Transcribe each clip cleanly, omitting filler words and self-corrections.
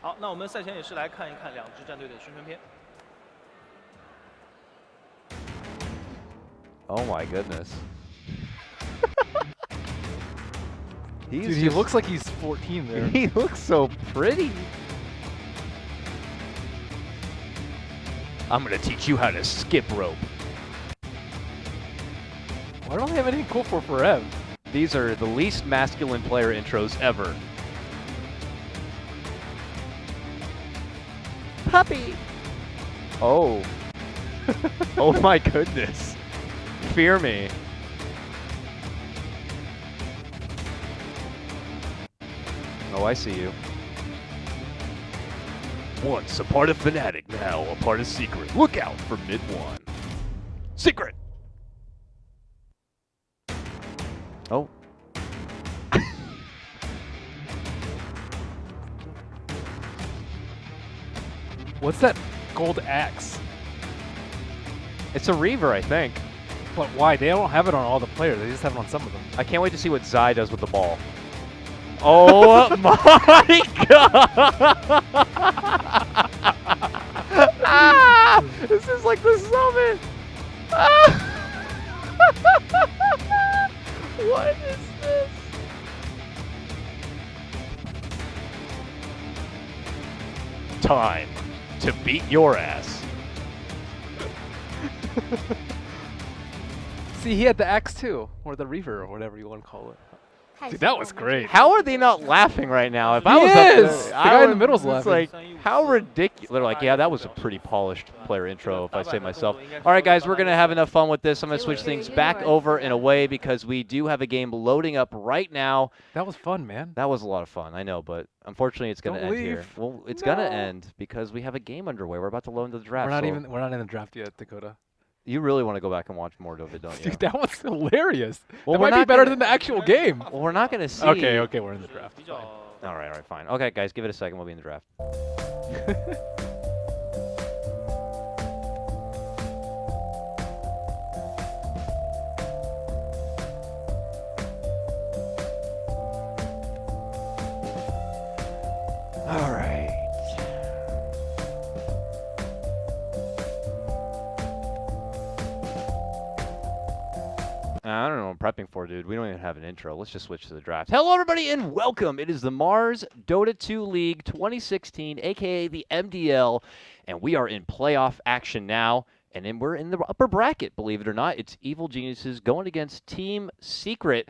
好，那我们赛前也是来看一看两支战队的宣传片。 Oh my goodness. Dude, he looks like he's 14 there. He looks so pretty. I'm gonna teach you how to skip rope. Why don't they have anything cool for Forev? These are the least masculine player intros ever. Puppy. Oh. Oh my goodness. Fear me. Oh, I see you. Once a part of Fnatic, now a part of Secret. Look out for mid one. Secret! Oh. What's that gold axe? It's a Reaver, I think. But why? They don't have it on all the players. They just have it on some of them. I can't wait to see what Zai does with the ball. Oh my god! Ah, this is like the summit! Ah. What is this? Time to beat your ass. See, he had the axe too, or the Reaver, or whatever you want to call it. Dude, that was great. How are they not laughing right now? If I He was is! up there, The guy in the middle's it's laughing. like, how ridiculous. They're like, yeah, that was a pretty polished player intro, if I say myself. All right, guys, we're going to have enough fun with this. I'm going to switch things back over and away because we do have a game loading up right now. That was fun, man. That was a lot of fun, I know, but unfortunately it's going to end here. Well, it's going to end because we have a game underway. We're about to load into the draft. We're not in the draft yet, Dakota. You really want to go back and watch more of it, don't you? Dude, that was hilarious. Well, that might be better than the actual game. Well, we're not going to see. Okay, we're in the draft. All right, fine. Okay, guys, give it a second. We'll be in the draft. All right. I don't know what I'm prepping for, dude. We don't even have an intro. Let's just switch to the draft. Hello, everybody, and welcome. It is the Mars Dota 2 League 2016, a.k.a. the MDL, and we are in playoff action now, and then we're in the upper bracket, believe it or not. It's Evil Geniuses going against Team Secret,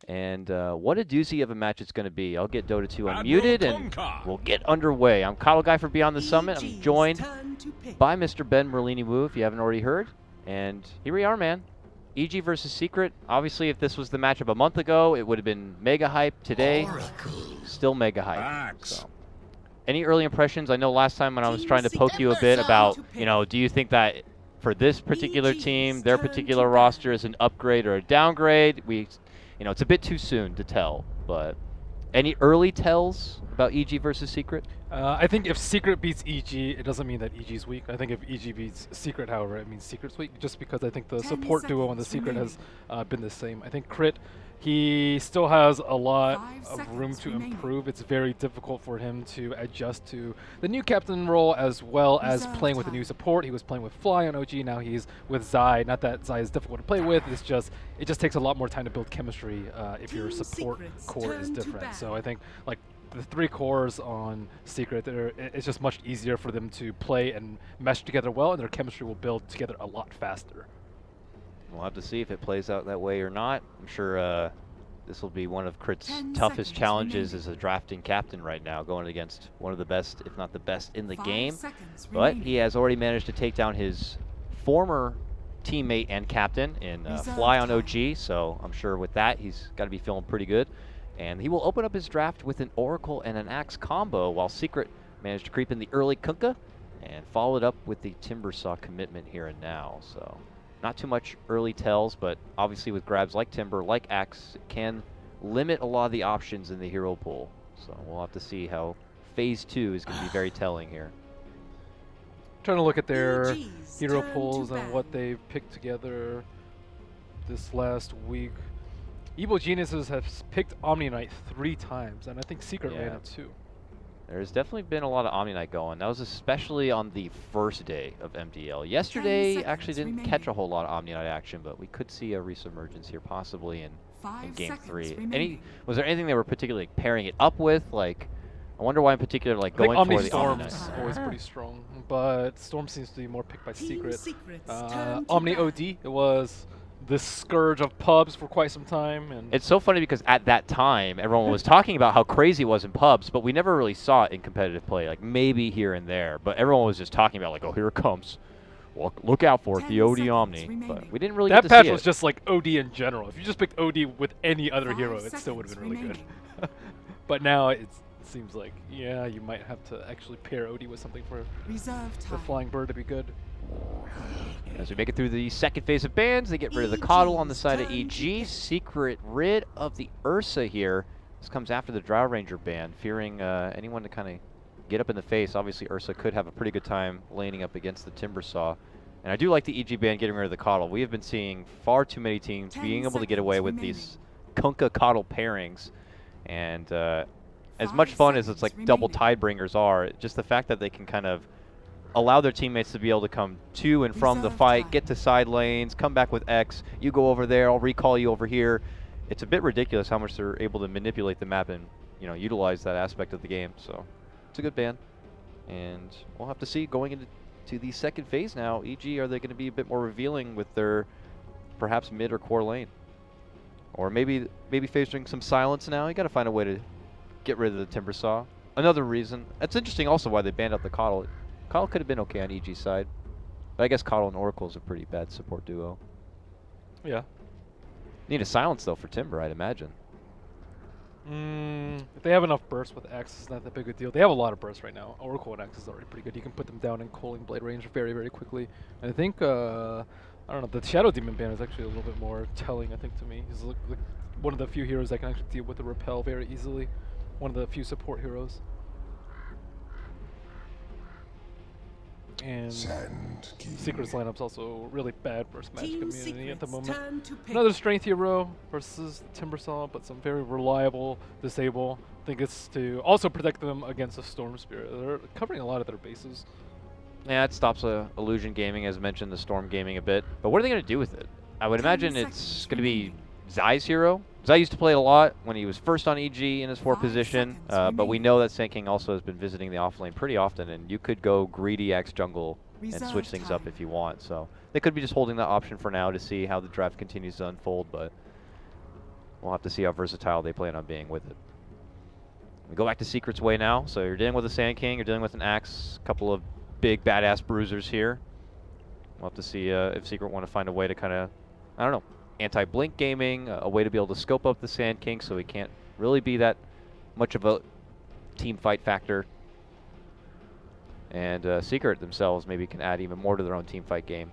and what a doozy of a match it's going to be. I'll get Dota 2 unmuted, and we'll get underway. I'm KotLGuy for Beyond the Summit. I'm joined by Mr. Ben Merlini Woo, if you haven't already heard, and here we are, man. EG versus Secret. Obviously, if this was the matchup a month ago, it would have been mega hype. Today, still mega hype. So, any early impressions? I know last time when I was trying to poke you a bit about, you know, do you think that for this particular team, their particular roster is an upgrade or a downgrade? You know, it's a bit too soon to tell, but any early tells about EG versus Secret? I think if Secret beats EG, it doesn't mean that EG's weak. I think if EG beats Secret, however, it means Secret's weak, just because I think the support duo on the Secret has been the same. I think Crit, he still has a lot of room to improve. It's very difficult for him to adjust to the new captain role as well as playing with the new support. He was playing with Fly on OG, now he's with Zai. Not that Zai is difficult to play with, it just takes a lot more time to build chemistry if your support core is different. So I think like the three cores on Secret, it's just much easier for them to play and mesh together well, and their chemistry will build together a lot faster. We'll have to see if it plays out that way or not. I'm sure this will be one of Crit's toughest challenges as a drafting captain right now, going against one of the best, if not the best, in the game. But he has already managed to take down his former teammate and captain in Fly on OG, so I'm sure with that he's got to be feeling pretty good. And he will open up his draft with an Oracle and an Axe combo, while Secret managed to creep in the early Kunkka and follow it up with the Timbersaw commitment here and now. So not too much early tells, but obviously with grabs like Timber, like Axe, it can limit a lot of the options in the hero pool. So we'll have to see how Phase 2 is going to be very telling here. Trying to look at their hero pools and what they've picked together this last week. Evil Geniuses have picked Omni Knight 3 times, and I think Secret ran it too. There's definitely been a lot of Omni Night going. That was especially on the first day of MDL. Yesterday actually didn't catch a whole lot of Omni Night action, but we could see a resurgence here possibly in Game 3. Was there anything they were particularly pairing it up with? Like, I wonder why in particular, like, going for the Omni Night. Storm's always pretty strong, but Storm seems to be more picked by Secret. Omni OD, it was the scourge of pubs for quite some time. And it's so funny because at that time, everyone was talking about how crazy it was in pubs, but we never really saw it in competitive play, like maybe here and there. But everyone was just talking about, like, oh, here it comes. Well, look out for it, the OD Omni. But we didn't really get to see it. That patch was just like OD in general. If you just picked OD with any other hero, it still would have been really good. But now it seems like, yeah, you might have to actually pair OD with something for the Flying Bird to be good. As we make it through the second phase of bans, they get rid of the KotL on the side of EG. Secret rid of the Ursa here. This comes after the Drow Ranger ban, fearing anyone to kind of get up in the face. Obviously, Ursa could have a pretty good time laning up against the Timbersaw. And I do like the EG ban getting rid of the KotL. We have been seeing far too many teams being able to get away with these Kunkka KotL pairings. And as much fun as it's like double Tidebringers are, just the fact that they can kind of allow their teammates to be able to come to and from the fight, get to side lanes, come back with X, you go over there, I'll recall you over here. It's a bit ridiculous how much they're able to manipulate the map and, you know, utilize that aspect of the game. So it's a good ban. And we'll have to see going into the second phase now. EG, are they going to be a bit more revealing with their perhaps mid or core lane? Or maybe facing some silence now. You got to find a way to get rid of the Timbersaw. Another reason. It's interesting also why they banned out the KotL. KotL could have been okay on EG's side. But I guess KotL and Oracle is a pretty bad support duo. Yeah. Need a silence, though, for Timber, I'd imagine. If they have enough burst with X, it's not that big a deal. They have a lot of burst right now. Oracle and X is already pretty good. You can put them down in Coaling Blade range very, very quickly. And I think, I don't know, the Shadow Demon ban is actually a little bit more telling, I think, to me. He's one of the few heroes that can actually deal with the Repel very easily. One of the few support heroes. And Secret's lineup's also really bad versus Magic Community at the moment. Another strength hero versus Timbersaw, but some very reliable disable. I think it's to also protect them against the Storm Spirit. They're covering a lot of their bases. Yeah, it stops Illusion Gaming, as mentioned, the Storm Gaming a bit. But what are they going to do with it? I would imagine it's going to be Zai's hero. Zai used to play it a lot when he was first on EG in his 4 position, but we know that Sand King also has been visiting the offlane pretty often, and you could go greedy X jungle and switch things up if you want. So they could be just holding that option for now to see how the draft continues to unfold, but we'll have to see how versatile they plan on being with it. We go back to Secret's way now. So you're dealing with a Sand King, you're dealing with an Axe, a couple of big badass bruisers here. We'll have to see if Secret want to find a way to kind of, I don't know, anti-blink gaming, a way to be able to scope up the Sand King so he can't really be that much of a team fight factor. And Secret themselves maybe can add even more to their own team fight game.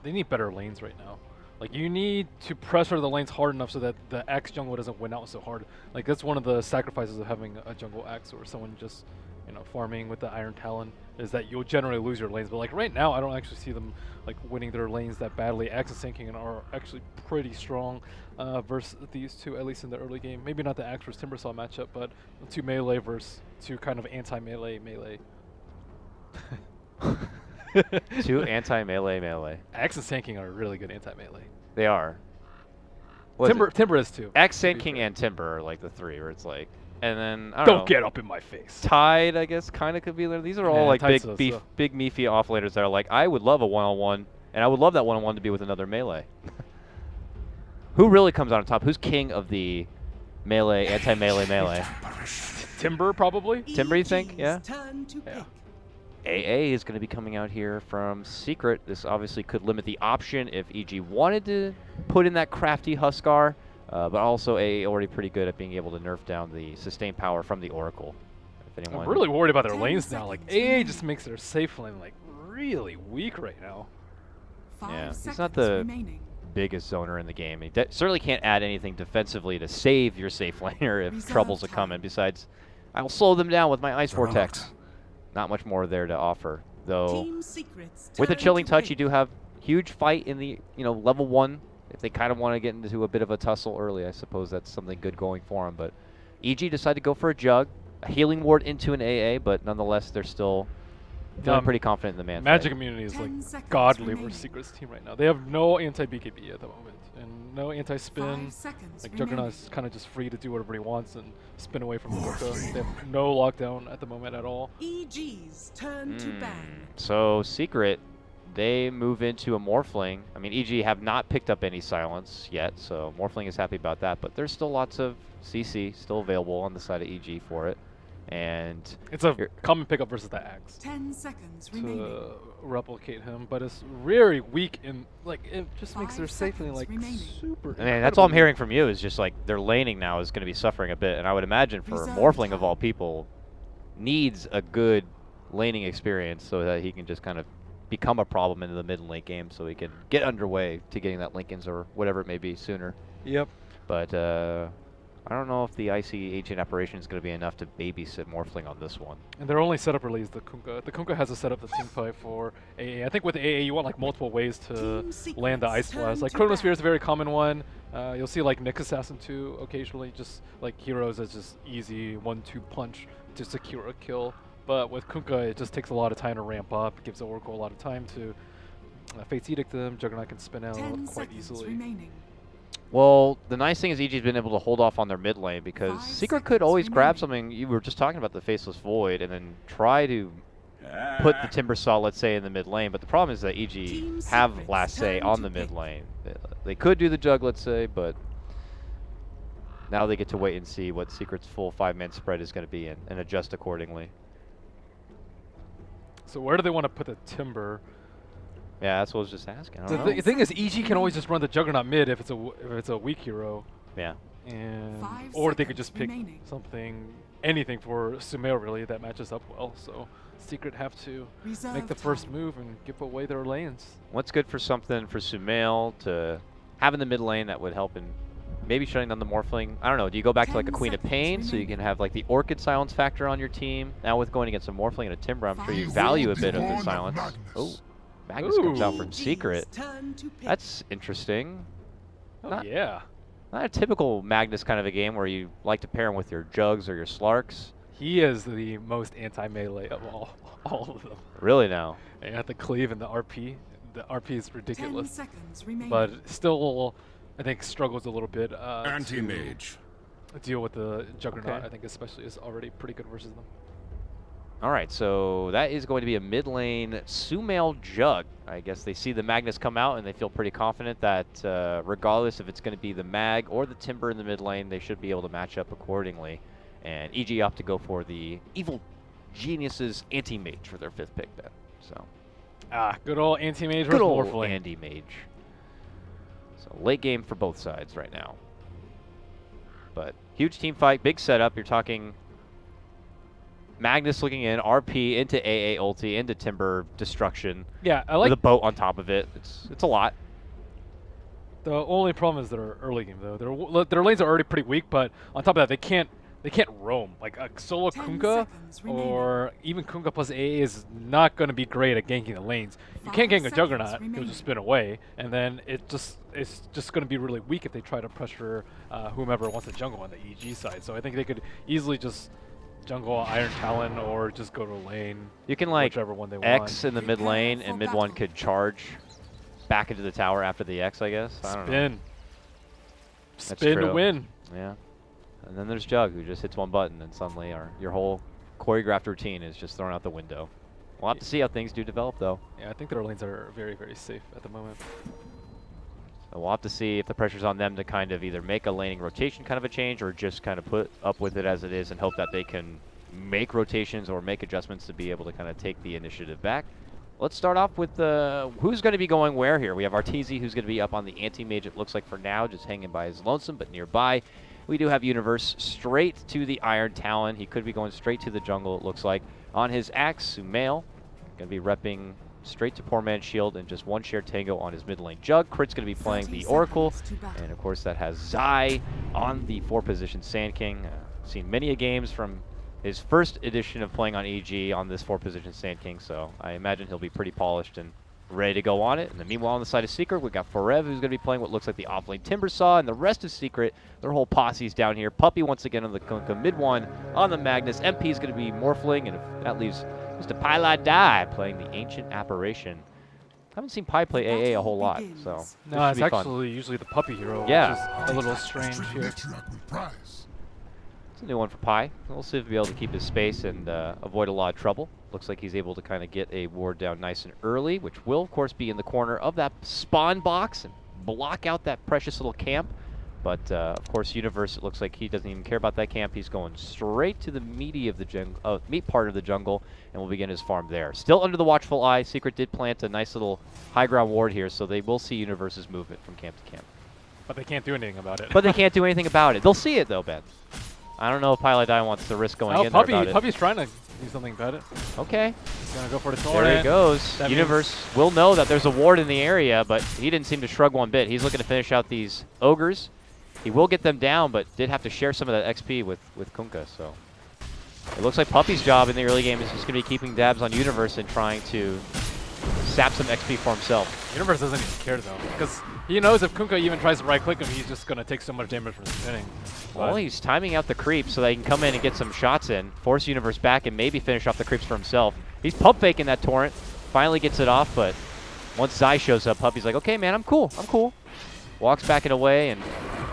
They need better lanes right now. Like, you need to pressure the lanes hard enough so that the Axe jungle doesn't win out so hard. Like, that's one of the sacrifices of having a jungle Axe or someone just, you know, farming with the Iron Talon, is that you'll generally lose your lanes. But like right now, I don't actually see them like winning their lanes that badly. Axe and Sand King are actually pretty strong versus these two, at least in the early game. Maybe not the Axe versus Timbersaw matchup, but 2 melee versus 2 kind of anti-melee melee. 2 anti-melee. Axe and Sand King are really good anti-melee. They are. Timber is 2. Axe, Sand King, and Timber are like the 3 where it's like, and then I don't know. Don't get up in my face. Tide, I guess, kind of could be there. These are all like big meefy offlaners that are like, I would love a one-on-one, and I would love that one-on-one to be with another melee. Who really comes out on top? Who's king of the melee, anti-melee? Timber, probably. Timber, you think? Yeah. Yeah. AA is going to be coming out here from Secret. This obviously could limit the option if EG wanted to put in that crafty Huskar, but also AA already pretty good at being able to nerf down the sustained power from the Oracle. If anyone I'm really worried about their lanes now. Like, AA just makes their safe lane like really weak right now. Yeah, he's not the biggest zoner in the game. He certainly can't add anything defensively to save your safe laner if troubles are coming. Besides, I will slow them down with my Ice Vortex. Not much more there to offer, though. With the Chilling Touch, you do have huge fight in the level 1. If they kind of want to get into a bit of a tussle early, I suppose that's something good going for them. But EG decided to go for a Jug. a healing ward into an AA, but nonetheless, they're still feeling pretty confident in the man Magic fight. Immunity is like 10 seconds godly remaining. versus Secret's team right now. They have no anti-BKB at the moment, and no anti-spin. 5 seconds Like remaining. Juggernaut's kind of just free to do whatever he wants and spin away from the Kunkka. They have no lockdown at the moment at all. EG's turn to bang. So Secret, they move into a Morphling. I mean, EG have not picked up any silence yet, so Morphling is happy about that. But there's still lots of CC still available on the side of EG for it. And It's a common pickup versus the Axe 10 seconds remaining. to replicate him, but it's very weak in like it just makes 5 their safety seconds like remaining. super. I mean, that's all I'm incredibly hearing from you is just like their laning now is going to be suffering a bit. And I would imagine for Reserve Morphling of time. all people, needs a good laning experience so that he can just kind of become a problem into the mid and late game so he can get underway to getting that Lincolns or whatever it may be sooner. Yep. But I don't know if the IC Agent Apparition is going to be enough to babysit Morphling on this one. And their only setup really is the Kunkka. The Kunkka has a setup that's team fight for AA. I think with AA you want like multiple ways to Team land the Secret's Ice Blast. turn Like to Chronosphere bat. is a very common one. You'll see like Nick Assassin 2 occasionally, just like heroes as just easy 1-2 punch to secure a kill. But with Kunkka it just takes a lot of time to ramp up. It gives the Oracle a lot of time to Fate's Edict them. Juggernaut can spin out 10 quite seconds easily. remaining. Well, the nice thing is EG's been able to hold off on their mid lane because 5 Secret could seconds always grab remaining. something. You were just talking about the Faceless Void and then try to put the Timber Saw, let's say, in the mid lane. But the problem is that EG Team have Secret's last say turn on to the mid pick. lane. They could do the Jug, let's say, but now they get to wait and see what Secret's full 5-man spread is going to be and adjust accordingly. So where do they want to put the Timber? Yeah, that's what I was just asking. I The don't know. thing is, EG can always just run the Juggernaut mid if it's a weak hero. Yeah. And 5 or they could seconds just pick remaining. anything for Sumail really that matches up well. So Secret have to Reserve make the first time. move and give away their lanes. What's good for something for Sumail to have in the mid lane that would help in maybe shutting down the Morphling? I don't know. Do you go back to like a 10 Queen of seconds Pain so you remaining. can have like the Orchid silence factor on your team? Now with going against a Morphling and a Timber, I'm sure you 5 value a seconds bit of the remaining. silence. Oh, Magnus comes out from EG's Secret. turn to pick. That's interesting. Oh Not- yeah, Not a typical Magnus kind of a game where you like to pair him with your Jugs or your Slarks. he is the most anti-melee of all of them. Really now. And at the cleave and the RP. The RP is 10 ridiculous, seconds remaining. but still I think struggles a little bit Anti-mage. to deal with the Juggernaut. Okay. I think especially is already pretty good versus them. All right, so that is going to be a mid lane Sumail Jug. I guess they see the Magnus come out and they feel pretty confident that regardless if it's going to be the Mag or the Timber in the mid lane, they should be able to match up accordingly. And EG opt to go for the Evil Geniuses Anti-Mage for their 5th pick then. So Good old anti-mage good versus old Morphling. Anti-Mage. So late game for both sides right now. But huge team fight, big setup. You're talking Magnus looking in, RP into AA ulti, into Timber destruction. Yeah, I With like a boat on top of it. It's a lot. the only problem is their early game though. Their lanes are already pretty weak, but on top of that, they can't roam. Like a solo 10 Kunkka seconds remaining. or even Kunkka plus AA is not going to be great at ganking the lanes. You 5 can't gank a seconds Juggernaut; he'll remaining. just spin away, and then it's just going to be really weak if they try to pressure whomever wants to jungle on the EG side. So I think they could easily just jungle Iron Talon or just go to lane. You can like whichever one they X want. in the mid Prepare lane, for and mid one battle. could charge back into the tower after the X, I guess. I don't know. Spin. That's Spin to true. win. Yeah. And then there's Jug, who just hits one button, and suddenly your whole choreographed routine is just thrown out the window. We'll have to see how things do develop, though. Yeah, I think their lanes are very, very safe at the moment. So we'll have to see if the pressure's on them to kind of either make a laning rotation kind of a change or just kind of put up with it as it is and hope that they can make rotations or make adjustments to be able to kind of take the initiative back. Let's start off with who's going to be going where here. We have Arteezy, who's going to be up on the anti-mage, it looks like for now, just hanging by his lonesome, but nearby. We do have Universe straight to the Iron Talon. He could be going straight to the jungle, it looks like. On his axe, Sumail, going to be repping straight to Poor Man's Shield and just one shared tango on his mid lane Jug. Crit's going to be playing 30 the Oracle, seconds to battle. and of course that has Zai on the 4-position Sand King. Seen many a games from his first edition of playing on EG on this 4-position Sand King, so I imagine he'll be pretty polished and ready to go on it. And then meanwhile on the side of Secret, we got Forev, who's going to be playing what looks like the offlane Timbersaw, and the rest of Secret, their whole posse's down here. Puppy once again on the Kunkka, mid one on the Magnus. MP is going to be Morphling, and if that leaves Mr. KotLGuy playing the Ancient Apparition. Haven't seen Pi play AA a whole lot, so No, it's actually usually the Puppy hero, Yeah. which is a little strange here. It's a new one for Pi. We'll see if he'll be able to keep his space and avoid a lot of trouble. Looks like he's able to kind of get a ward down nice and early, which will, of course, be in the corner of that spawn box and block out that precious little camp. But, of course, Universe, it looks like he doesn't even care about that camp. He's going straight to the meat part of the jungle, and will begin his farm there. Still under the watchful eye. Secret did plant a nice little high ground ward here, so they will see Universe's movement from camp to camp. But they can't do anything about it. But they can't do anything about it. They'll see it, though, Ben. I don't know if KotLGuy wants to risk going in there about it. Puppy's trying to do something about it. Okay. He's going to go for the torrent. There he goes. That Universe will know that there's a ward in the area, but he didn't seem to shrug one bit. He's looking to finish out these ogres. He will get them down, but did have to share some of that XP with Kunkka, so. It looks like Puppy's job in the early game is just going to be keeping dabs on Universe and trying to sap some XP for himself. Universe doesn't even care, though, because he knows if Kunkka even tries to right-click him, he's just going to take so much damage from spinning. Well, he's timing out the creep so that he can come in and get some shots in, force Universe back, and maybe finish off the creeps for himself. He's pump faking that torrent, finally gets it off, but once Zai shows up, Puppy's like, okay, man, I'm cool. Walks back and away and,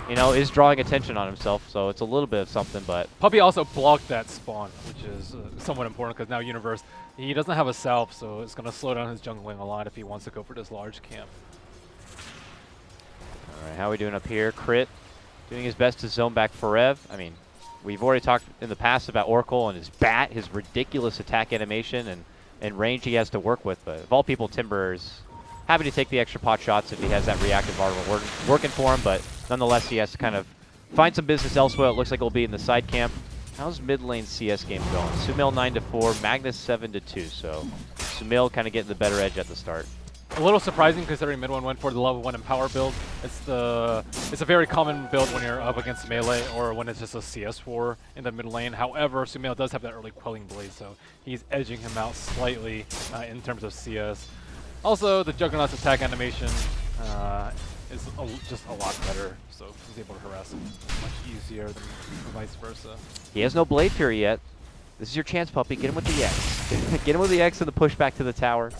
you know, is drawing attention on himself, so it's a little bit of something, but... Puppy also blocked that spawn, which is somewhat important, because now Universe, he doesn't have a self, so it's going to slow down his jungling a lot if he wants to go for this large camp. All right, how are we doing up here? Crit doing his best to zone back Forev. I mean, we've already talked in the past about Oracle and his bat, his ridiculous attack animation and range he has to work with, but of all people, Timber is happy to take the extra pot shots if he has that reactive armor working for him, but nonetheless, he has to kind of find some business elsewhere. It looks like it'll be in the side camp. How's mid lane CS game going? Sumail 9-4, Magnus 7-2, so Sumail kind of getting the better edge at the start. A little surprising considering mid one went for the level 1 empower build. It's a very common build when you're up against melee or when it's just a CS war in the mid lane. However, Sumail does have that early quelling blade, so he's edging him out slightly in terms of CS. Also, the Juggernaut's attack animation is just a lot better, so he's able to harass him much easier than vice versa. He has no Blade Fury yet. This is your chance, Puppy. Get him with the X. Get him with the X and the push back to the tower.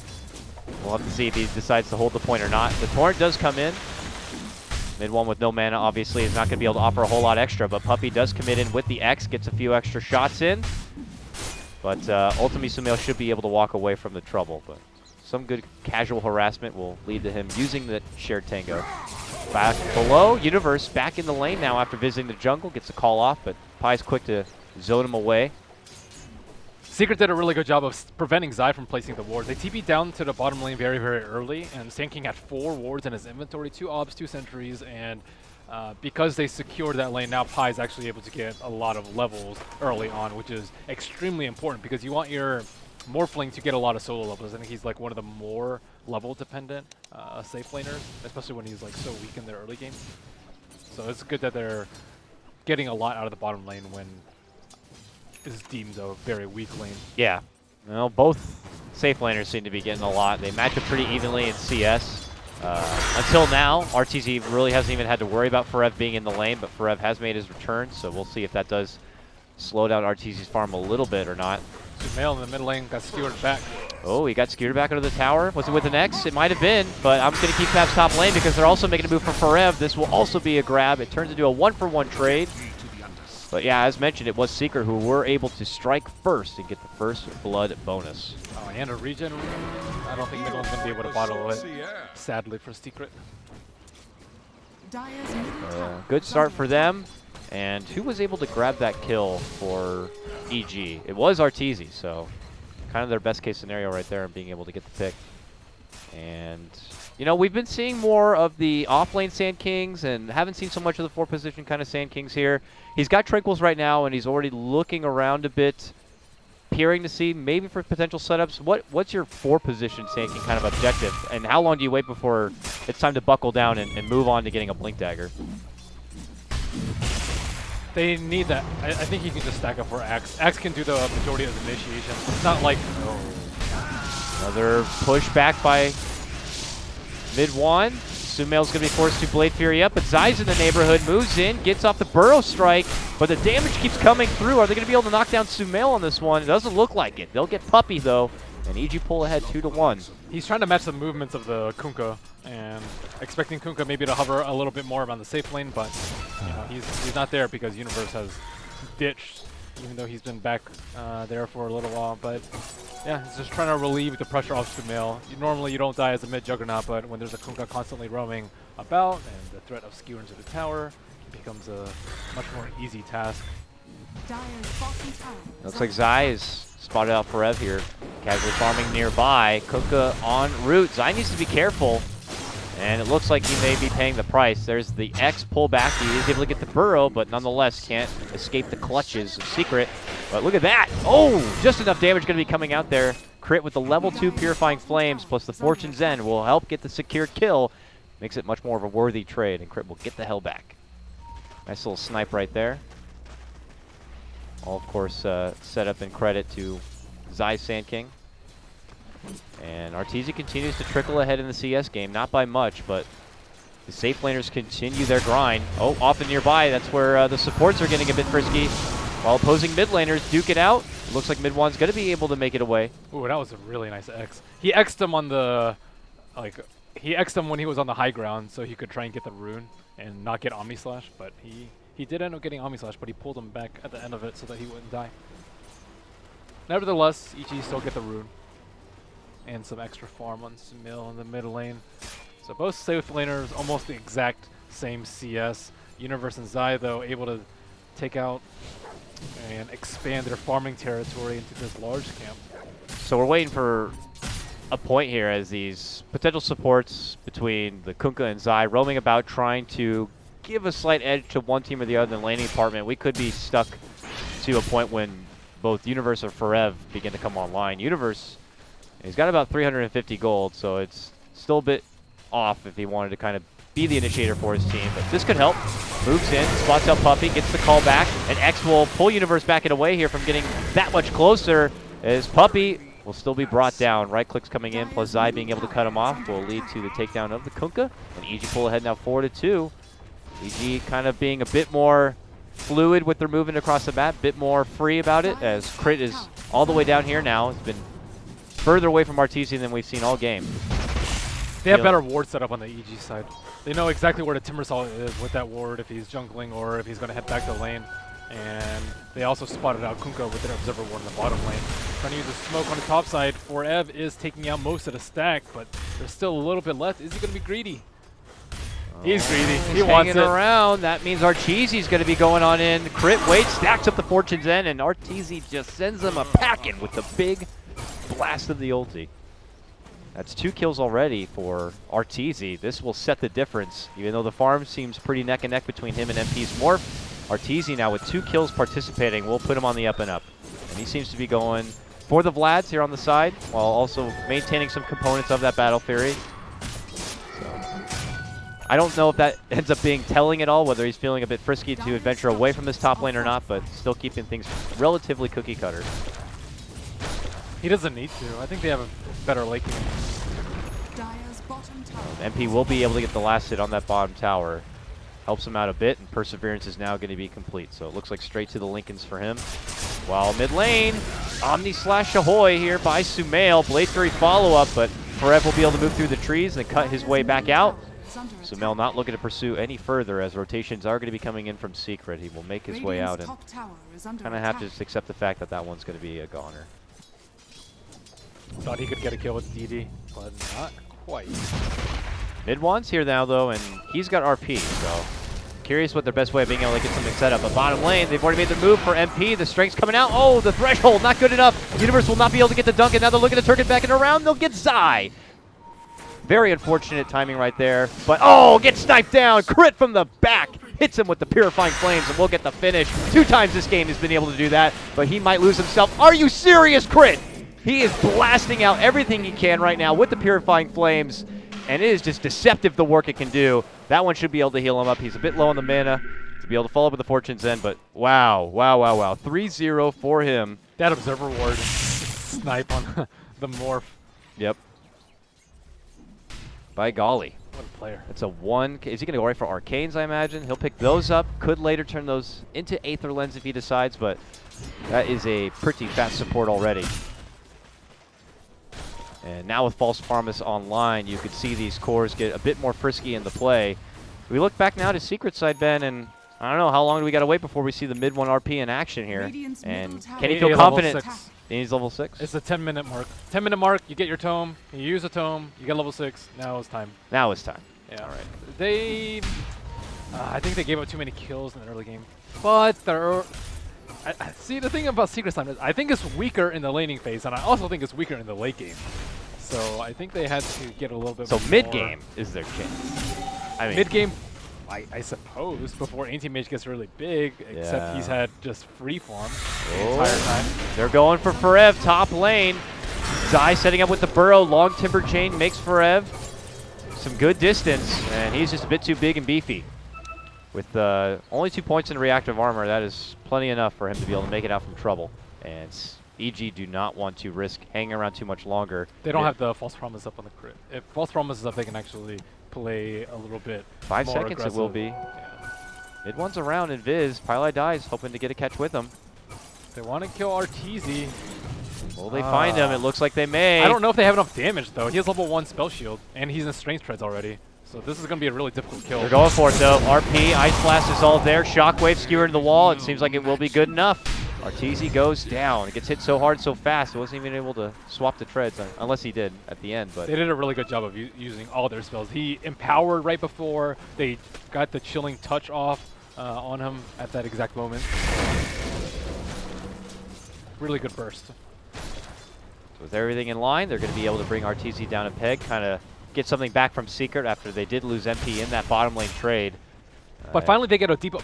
We'll have to see if he decides to hold the point or not. The Torrent does come in. Mid one with no mana, obviously, is not going to be able to offer a whole lot extra, but Puppy does commit in with the X, gets a few extra shots in. But ultimately, Sumail should be able to walk away from the trouble. But some good casual harassment will lead to him using the shared tango. Back below, Universe back in the lane now after visiting the jungle. Gets a call off, but Pi's quick to zone him away. Secret did a really good job of preventing Zai from placing the wards. They TP'd down to the bottom lane very, very early, and Sand King had 4 wards in his inventory, 2 obs, 2 sentries, and because they secured that lane, now Pi is actually able to get a lot of levels early on, which is extremely important because you want your Morphling to get a lot of solo levels. I think he's like one of the more level-dependent safe laners, especially when he's like so weak in the early game. So it's good that they're getting a lot out of the bottom lane when is deemed a very weak lane. Yeah. Well, both safe laners seem to be getting a lot. They match up pretty evenly in CS. Until now, RTZ really hasn't even had to worry about Forev being in the lane, but Forev has made his return, so we'll see if that does slow down RTZ's farm a little bit or not. Sumail in the mid lane got skewered back. Oh, he got skewered back under the tower. Was it with an X? It might have been, but I'm going to keep Fab's top lane because they're also making a move for Forev. This will also be a grab. It turns into a 1-for-1 trade. But yeah, as mentioned, it was Secret who were able to strike first and get the first blood bonus. Oh, and a regen. I don't think anyone's going to be able to bottle it, sadly, for Secret. Good start for them. And who was able to grab that kill for EG? It was Arteezy, so kind of their best case scenario right there and being able to get the pick. And, you know, we've been seeing more of the off-lane Sand Kings and haven't seen so much of the 4-position kind of Sand Kings here. He's got Tranquils right now, and he's already looking around a bit, peering to see maybe for potential setups. What's your 4-position Sand King kind of objective? And how long do you wait before it's time to buckle down and move on to getting a Blink Dagger? They need that. I think he can just stack up for Axe. Axe can do the majority of the initiation. It's not like... Another push back by Mid one, Sumail's gonna be forced to Blade Fury up, but Zai's in the neighborhood, moves in, gets off the Burrow Strike, but the damage keeps coming through. Are they gonna be able to knock down Sumail on this one? It doesn't look like it. They'll get Puppy though, and EG pull ahead 2-1. He's trying to match the movements of the Kunkka and expecting Kunkka maybe to hover a little bit more around the safe lane, but you know, he's not there because Universe has ditched, even though he's been back there for a little while. But yeah, he's just trying to relieve the pressure off Sumail. Normally you don't die as a mid Juggernaut, but when there's a Kunkka constantly roaming about and the threat of skewer into the tower, it becomes a much more easy task. Dire's bottom tower Looks like Zai is spotted out for Rev here. Casually farming nearby. Kunkka en route. Zai needs to be careful. And it looks like he may be paying the price. There's the X pullback. He is able to get the burrow, but nonetheless can't escape the clutches of Secret. But look at that. Oh, just enough damage going to be coming out there. Crit with the level 2 Purifying Flames plus the Fortune's End will help get the secure kill. Makes it much more of a worthy trade, and Crit will get the hell back. Nice little snipe right there. All, of course, set up in credit to Zai Sand King. And Arteezy continues to trickle ahead in the CS game, not by much, but the safe laners continue their grind. Oh, off and nearby, that's where the supports are getting a bit frisky, while opposing mid laners duke it out. Looks like mid one's going to be able to make it away. Ooh, that was a really nice X. He X'd him on the, he X'd him when he was on the high ground, so he could try and get the rune and not get Omni Slash, but he did end up getting Omni Slash, but he pulled him back at the end of it so that he wouldn't die. Nevertheless, EG still get the rune and some extra farm on Sumail in the mid lane. So both safe laners almost the exact same CS. Universe and Zai, though, able to take out and expand their farming territory into this large camp. So we're waiting for a point here as these potential supports between the Kunkka and Zai roaming about trying to give a slight edge to one team or the other in the laning department. We could be stuck to a point when both Universe or Forev begin to come online. Universe, he's got about 350 gold, so it's still a bit off if he wanted to kind of be the initiator for his team. But this could help. Moves in, spots out Puppy, gets the call back, and X will pull Universe back and away here from getting that much closer as Puppy will still be brought down. Right clicks coming in, plus Zai being able to cut him off will lead to the takedown of the Kunkka. And EG pull ahead now 4-2. EG kind of being a bit more fluid with their movement across the map, bit more free about it, as Crit is all the way down here now. It's been further away from Arteezy than we've seen all game. They have better ward set up on the EG side. They know exactly where the Timbersaw is with that ward, if he's jungling or if he's going to head back to lane. And they also spotted out Kunkka with their Observer ward in the bottom lane. Trying to use the smoke on the top side. Forev is taking out most of the stack, but there's still a little bit left. Is he going to be greedy? He's greedy. He wants it. Around. That means Arteezy's going to be going on in. Crit waits, stacks up the Fortune's End, and Arteezy just sends them a packing with the big blast of the ulti. That's 2 kills already for Arteezy. This will set the difference. Even though the farm seems pretty neck and neck between him and MP's Morph, Arteezy now with 2 kills participating will put him on the up and up. And he seems to be going for the Vlads here on the side, while also maintaining some components of that Battle Fury. I don't know if that ends up being telling at all, whether he's feeling a bit frisky to adventure away from this top lane or not, but still keeping things relatively cookie cutter. He doesn't need to. I think they have a better late game. Dire's bottom tower MP will be able to get the last hit on that bottom tower. Helps him out a bit, and Perseverance is now going to be complete. So it looks like straight to the Lincolns for him. While mid lane, Omni Slash Ahoy here by Sumail. Blade Fury follow-up, but Forev will be able to move through the trees and cut his way back out. Sumail not looking to pursue any further as rotations are going to be coming in from Secret. He will make his way out and kind of have to just accept the fact that that one's going to be a goner. Thought he could get a kill with DD, but not quite. Mid one's here now though, and he's got RP, so curious what their best way of being able to get something set up. But bottom lane, they've already made their move for MP. The strength's coming out. Oh, the threshold, not good enough. Universe will not be able to get the dunk, and now they're looking to turn it back and around. They'll get Zai. Very unfortunate timing right there. But, oh, gets sniped down. Crit from the back. Hits him with the Purifying Flames, and we'll get the finish. 2 times this game has been able to do that, but he might lose himself. Are you serious, Crit? He is blasting out everything he can right now with the Purifying Flames, and it is just deceptive the work it can do. That one should be able to heal him up. He's a bit low on the mana to be able to follow up with the Fortune's End, but wow, wow, wow, wow. 3-0 for him. That Observer ward snipe on the Morph. Yep. By golly. What a player. It's a 1. Is he going to go right for Arcanes, I imagine? He'll pick those up. Could later turn those into Aether Lens if he decides, but that is a pretty fast support already. And now with False Promise online, you could see these cores get a bit more frisky in the play. We look back now to Secret Side, Ben, and I don't know, how long do we got to wait before we see the mid 1 RP in action here? And can he feel confident? He needs level 6? It's a 10-minute mark. 10-minute mark, you get your tome, you use a tome, you get level 6, now it's time. Now it's time. Yeah. All right. They, I think they gave up too many kills in the early game. But they're, see, the thing about Secret Slime is I think it's weaker in the laning phase, and I also think it's weaker in the late game. So I think they had to get a little bit more. So mid-game is their chance. I mean, mid-game, I suppose, before Anti-Mage gets really big, except he's had just free farm the entire time. They're going for Forev, top lane. Zai setting up with the burrow, long timber chain makes Forev some good distance, and he's just a bit too big and beefy. With only 2 points in reactive armor, that is plenty enough for him to be able to make it out from trouble. And EG do not want to risk hanging around too much longer. They don't have the False Promise up on the crit. If False Promise is up, they can actually play a little bit 5 more seconds aggressive. it will be. Yeah. Mid 1's around in Viz. Pylai dies, hoping to get a catch with him. They want to kill Arteezy. Will they find him? It looks like they may. I don't know if they have enough damage, though. He has level 1 spell shield, and he's in strength treads already. So this is going to be a really difficult kill. They're going for it, though. RP, Ice Blast is all there. Shockwave skewered the wall. It seems like it will be good enough. Arteezy goes down. It gets hit so hard, so fast, he wasn't even able to swap the treads, unless he did at the end. But they did a really good job of using all their spells. He empowered right before. They got the chilling touch off on him at that exact moment. Really good burst. So with everything in line, they're going to be able to bring Arteezy down a peg, kind of get something back from Secret after they did lose MP in that bottom lane trade. But finally they get a deep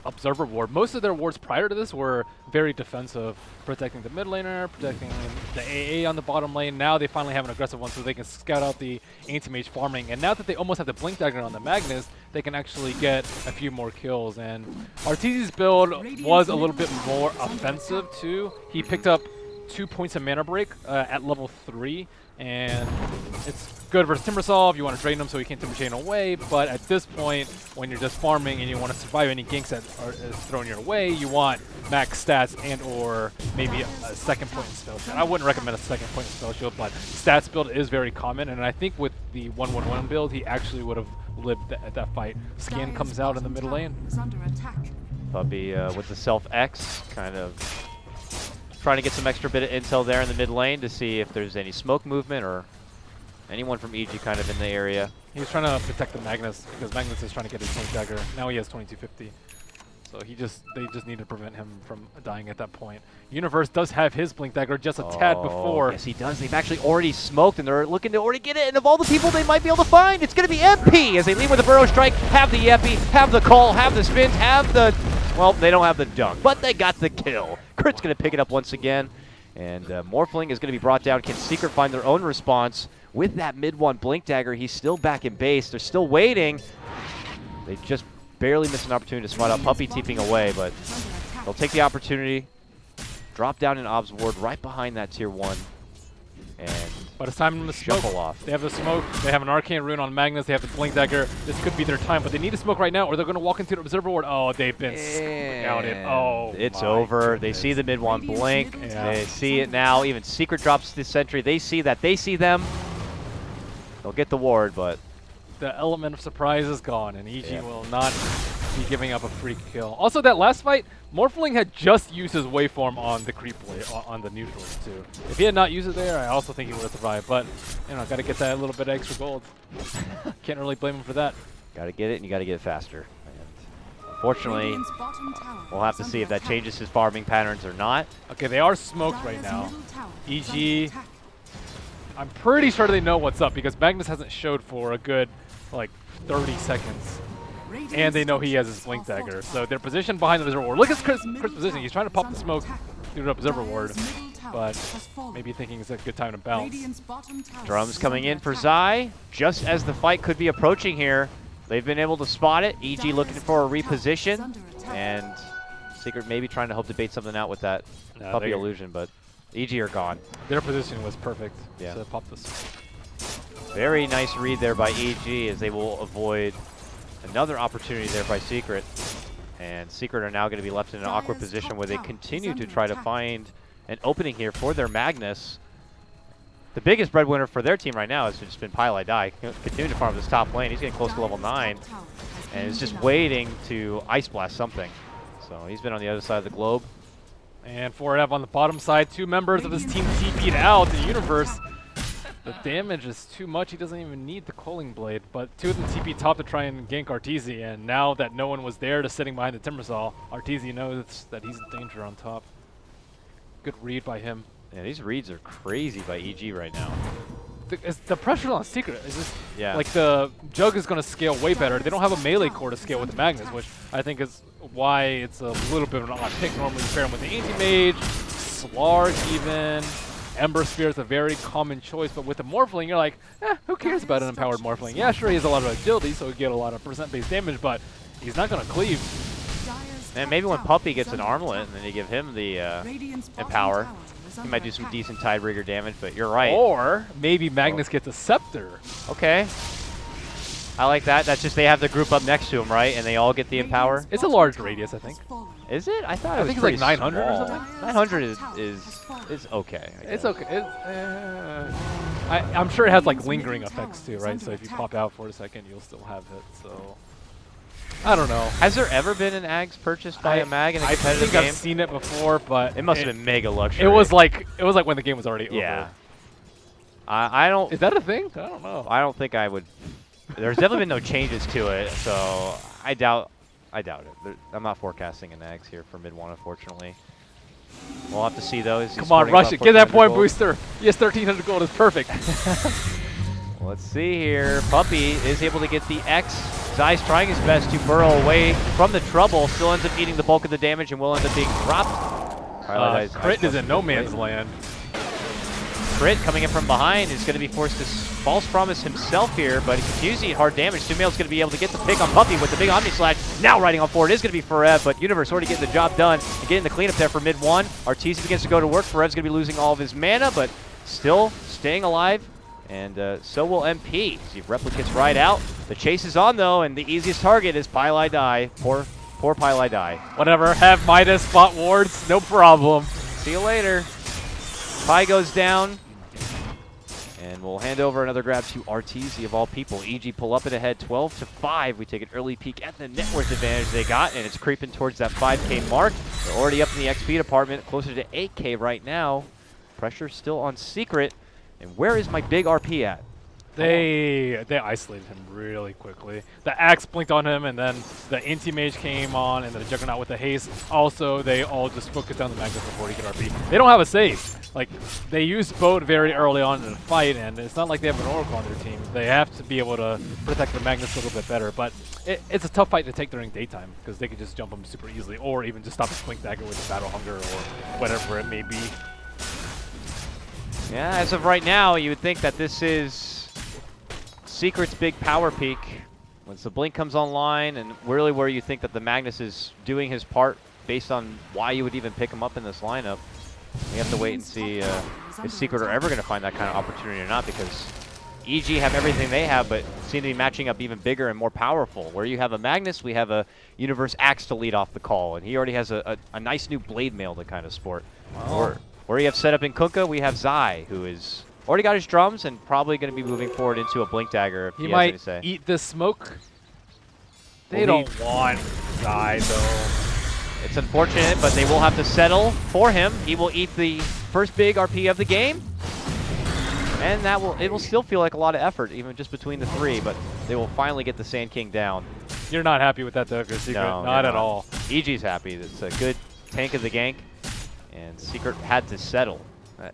observer ward. Most of their wards prior to this were very defensive, protecting the mid laner, protecting the AA on the bottom lane. Now they finally have an aggressive one so they can scout out the anti-mage farming. And now that they almost have the Blink Dagger on the Magnus, they can actually get a few more kills. And Arteezy's build was a little bit more offensive too. He picked up 2 points of mana break at level 3. And it's good versus Timbersaw. You want to drain them so he can't Timber Chain away, but at this point, when you're just farming and you want to survive any ganks that are thrown your way, you want max stats and or maybe a second point in spell shield. I wouldn't recommend a second point in spell shield, but stats build is very common, and I think with the 1-1-1 build, he actually would have lived at that fight. Scan comes out in the middle lane. Puppy with the self-X, kind of trying to get some extra bit of intel there in the mid lane to see if there's any smoke movement or anyone from EG kind of in the area. He's trying to protect the Magnus because Magnus is trying to get his Blink Dagger. Now he has 2250. So they just need to prevent him from dying at that point. Universe does have his Blink Dagger just a tad before. Yes, he does. They've actually already smoked, and they're looking to already get it. And of all the people they might be able to find, it's going to be MP as they lead with the Burrow Strike, have the Epi, have the call, have the spins, have the... Well, they don't have the dunk, but they got the kill. Crit's going to pick it up once again, and Morphling is going to be brought down. Can Secret find their own response with that mid 1 Blink Dagger? He's still back in base. They're still waiting. They just barely missed an opportunity to spot out Puppy TPing away, but they'll take the opportunity, drop down in Ob's ward right behind that tier 1, and but it's time to smoke. Shuffle off. They have the smoke. They have an Arcane Rune on Magnus. They have the Blink Dagger. This could be their time, but they need to smoke right now or they're going to walk into the Observer Ward. Oh, they've been scouted. Oh, it's over. Goodness. They see the mid 1 blink. Yeah. They see it now. Even Secret drops the sentry. They see that. They see them. They'll get the ward, but the element of surprise is gone, and EG will not be giving up a free kill. Also, that last fight, Morphling had just used his waveform on the creep wave, on the neutrals too. If he had not used it there, I also think he would have survived. But you know, got to get that little bit of extra gold. Can't really blame him for that. Got to get it, and you got to get it faster. And unfortunately, we'll have to see if that changes his farming patterns or not. Okay, they are smoked right now. EG, I'm pretty sure they know what's up because Magnus hasn't showed for a good like 30 seconds. And they know he has his Blink Dagger. So they're positioned behind the Observer Ward. Look at Chris' position. He's trying to pop the smoke through the Observer Ward. But maybe thinking it's a good time to bounce. Drums coming in for Zai. Just as the fight could be approaching here, they've been able to spot it. EG looking for a reposition. And Secret maybe trying to hope to bait something out with that Puppy illusion. But EG are gone. Their position was perfect to pop this. Very nice read there by EG as they will avoid another opportunity there by Secret. And Secret are now going to be left in an awkward position where they continue to try to find an opening here for their Magnus. The biggest breadwinner for their team right now has just been KotLGuy. Continuing to farm this top lane. He's getting close to level 9 and is just waiting to Ice Blast something. So he's been on the other side of the globe. And 4F on the bottom side, 2 members of his team TP'd out. The Universe, the damage is too much. He doesn't even need the Culling Blade, but 2 of them TP top to try and gank Arteezy. And now that no one was there to sitting behind the Timbersaw, Arteezy knows that he's in danger on top. Good read by him. Yeah, these reads are crazy by EG right now. The pressure on Secret is just Yeah. like the Jug is going to scale way better. They don't have a melee core to scale with the Magnus, which I think is why it's a little bit of an odd pick. Normally you pair him with the Anti-Mage, Slark even. Ember Spear is a very common choice, but with the Morphling, you're like, who cares about an empowered Morphling? Yeah, sure, he has a lot of agility, so he get a lot of percent-based damage, but he's not going to cleave. And maybe when Puppy gets an armlet and then you give him the Empower, he might do some decent Tidebrigger damage, but you're right. Or maybe Magnus gets a Scepter. Okay. I like that. That's just they have the group up next to him, right? And they all get the Empower. It's a large radius, I think. Is it? I thought it was think it's like pretty 900 or small. something. 900 is okay. I It's guess. okay. I'm sure it has like lingering effects too, right? So if you pop out for a second, you'll still have it. So I don't know. Has there ever been an Ags purchased by a mag in a I competitive think game? I've seen it before, but It must have been mega luxury. It was like when the game was already yeah. over. I don't. Is that a thing? I don't know. I don't think I would. There's definitely been no changes to it, so I doubt it. I'm not forecasting an Ags here for mid one, unfortunately. We'll have to see those. Come on, rush it. Get that point booster. Yes, 1,300 gold is perfect. Let's see here. Puppy is able to get the X. Zai's trying his best to burrow away from the trouble. Still ends up eating the bulk of the damage and will end up being dropped. Crit is in no man's land. Crit coming in from behind is going to be forced to false promise himself here, but he continues to eat hard damage. Sumail's going to be able to get the pick on Puppy with the big Omni Slash. Now riding on forward is going to be Forev, but Universe already getting the job done and getting the cleanup there for mid one. Arteezy begins to go to work. Forev's going to be losing all of his mana, but still staying alive, and so will MP. See if Replicates ride out. The chase is on though, and the easiest target is KotLGuy. Poor KotLGuy. Whatever, have Midas spot wards, no problem. See you later. Pi goes down. And we'll hand over another grab to Arteezy of all people. EG pull up and ahead 12-5. We take an early peek at the net worth advantage they got, and it's creeping towards that 5K mark. They're already up in the XP department, closer to 8K right now. Pressure still on Secret. And where is my big RP at? They isolated him really quickly. The Axe blinked on him, and then the Anti-Mage came on, and then the Juggernaut with the haste. Also, they all just focused on the Magnus before he could RP. They don't have a save. Like, they used Boat very early on in the fight, and it's not like they have an Oracle on their team. They have to be able to protect the Magnus a little bit better, but it's a tough fight to take during daytime, because they can just jump him super easily, or even just stop a Blink Dagger with a Battle Hunger, or whatever it may be. Yeah, as of right now, you would think that this is Secret's big power peak. Once the Blink comes online, and really where you think that the Magnus is doing his part based on why you would even pick him up in this lineup. We have to wait and see if Secret are ever going to find that kind of opportunity or not, because EG have everything they have, but seem to be matching up even bigger and more powerful. Where you have a Magnus, we have a Universe Axe to lead off the call, and he already has a nice new Blade Mail to kind of sport. Wow. Or you have set up in Kunkka, we have Zai, who is already got his drums and probably going to be moving forward into a Blink Dagger if he has might any say. eat this smoke. They don't want Zai, though. It's unfortunate, but they will have to settle for him. He will eat the first big RP of the game. And it will still feel like a lot of effort, even just between the three, but they will finally get the Sand King down. You're not happy with that, though, Secret. No, not at all. EG's happy. It's a good tank of the gank, and Secret had to settle.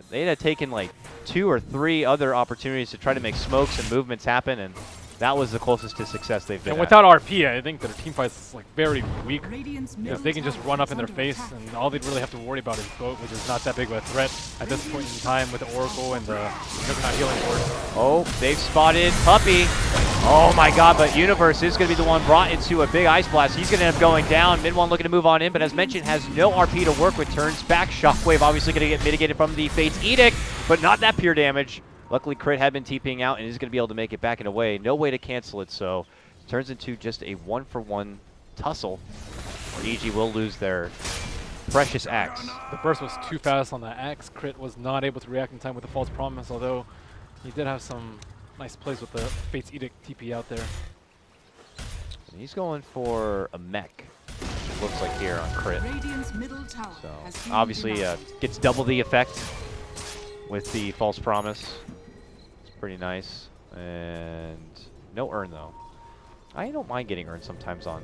They had taken like 2 or 3 other opportunities to try to make smokes and movements happen, and that was the closest to success they've been And at. without RP, I think their team fight is like very weak. Radiant's If they can just run up in their face, and all they'd really have to worry about is Boat, which is not that big of a threat at this point in time with the Oracle and the Juggernaut healing ward. Oh, they've spotted Puppy. Oh my god, but Universe is going to be the one brought into a big Ice Blast. He's going to end up going down. Mid one looking to move on in, but as mentioned, has no RP to work with. Turns back. Shockwave obviously going to get mitigated from the Fate's Edict, but not that pure damage. Luckily, Crit had been TPing out and is going to be able to make it back in a way. No way to cancel it, so it turns into just a 1-for-1 tussle. Where EG will lose their precious axe. The burst was too fast on that axe. Crit was not able to react in time with the false promise, although he did have some nice plays with the Fate's Edict TP out there. And he's going for a mech, it looks like here on Crit. Radiant's middle tower So has been obviously denied. gets double the effect with the false promise. It's pretty nice. And no urn though. I don't mind getting urn sometimes on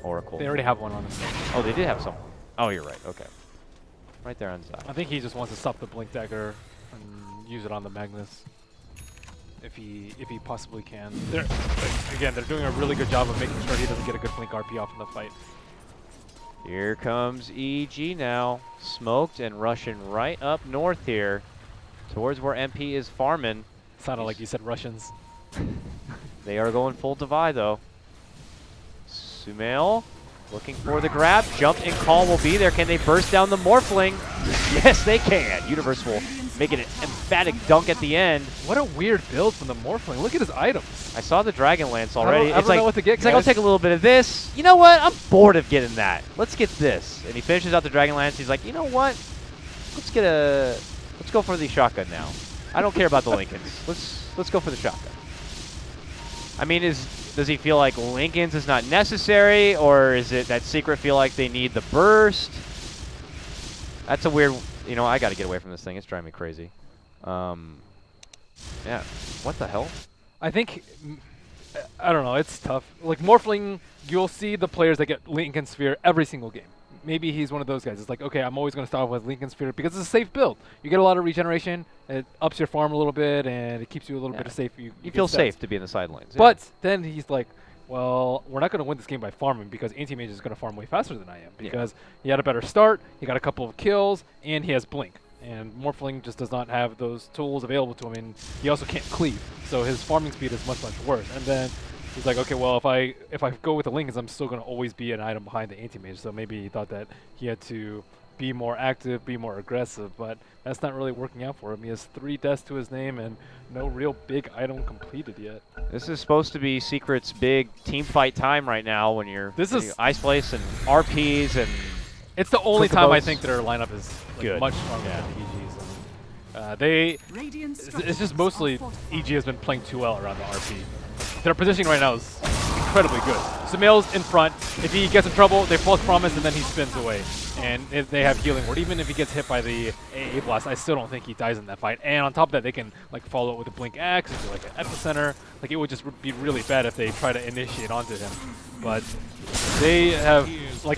Oracle. They already have one on him. Oh, they did have some. Oh, you're right. Okay. Right there on Zai. I think he just wants to stop the Blink Dagger and use it on the Magnus. If he possibly can. Again, they're doing a really good job of making sure he doesn't get a good Blink RP off in the fight. Here comes EG now. Smoked and rushing right up north here towards where MP is farming. Sounded like you said Russians. They are going full Divide though. Sumail looking for the grab. Jump and call will be there. Can they burst down the Morphling? Yes, they can. Universe will make it an emphatic dunk at the end. What a weird build from the Morphling. Look at his items. I saw the Dragon Lance already. I don't know what to get, it's like, I'll take a little bit of this. You know what? I'm bored of getting that. Let's get this. And he finishes out the Dragon Lance. He's like, you know what? Let's go for the shotgun now. I don't care about the Lincolns. Let's go for the shotgun. I mean, does he feel like Lincolns is not necessary, or is it that Secret feel like they need the burst? That's a weird. You know, I got to get away from this thing. It's driving me crazy. Yeah. What the hell? I think, I don't know, it's tough. Like Morphling, you'll see the players that get Lincoln Sphere every single game. Maybe he's one of those guys. It's like, okay, I'm always going to start with Lincoln Sphere because it's a safe build. You get a lot of regeneration, it ups your farm a little bit, and it keeps you a little bit of safe. You feel stats. safe to be in the sidelines. But then he's like, well, we're not going to win this game by farming because Anti-Mage is going to farm way faster than I am because he had a better start, he got a couple of kills, and he has Blink. And Morphling just does not have those tools available to him, and he also can't cleave. So his farming speed is much, much worse. And then he's like, okay, well, if I go with the Lincolns, I'm still going to always be an item behind the Anti-Mage. So maybe he thought that he had to be more active, be more aggressive, but that's not really working out for him. He has 3 deaths to his name and no real big item completed yet. This is supposed to be Secret's big team fight time right now when you're Ice Place and RPs and... It's the only time I think their lineup is like much stronger than EG's. It's just mostly EG has been playing too well around the RP. Their positioning right now is incredibly good. Sumail's in front. If he gets in trouble, they false promise and then he spins away. And if they have healing ward, even if he gets hit by the AA blast, I still don't think he dies in that fight. And on top of that, they can like follow it with a Blink Axe into like an epicenter. Like it would just be really bad if they try to initiate onto him. But they have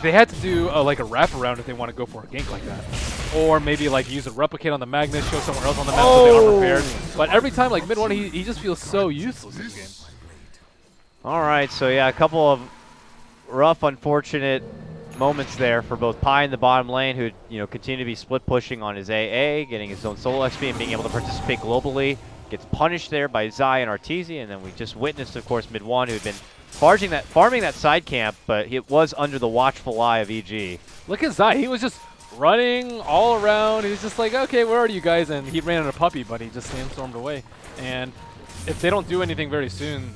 they had to do like a wraparound if they want to go for a gank like that. Or maybe like use a replicate on the Magnus, show somewhere else on the map so they aren't prepared. But every time like mid one, he just feels so useless in this game. All right, so yeah, a couple of rough, unfortunate moments there for both Pi in the bottom lane, who continue to be split pushing on his AA, getting his own solo XP and being able to participate globally. Gets punished there by Zai and Arteezy, and then we just witnessed, of course, mid one, who had been farming that side camp, but it was under the watchful eye of EG. Look at Zai, he was just running all around. He was just like, okay, where are you guys? And he ran in a puppy, but he just sandstormed away. And if they don't do anything very soon,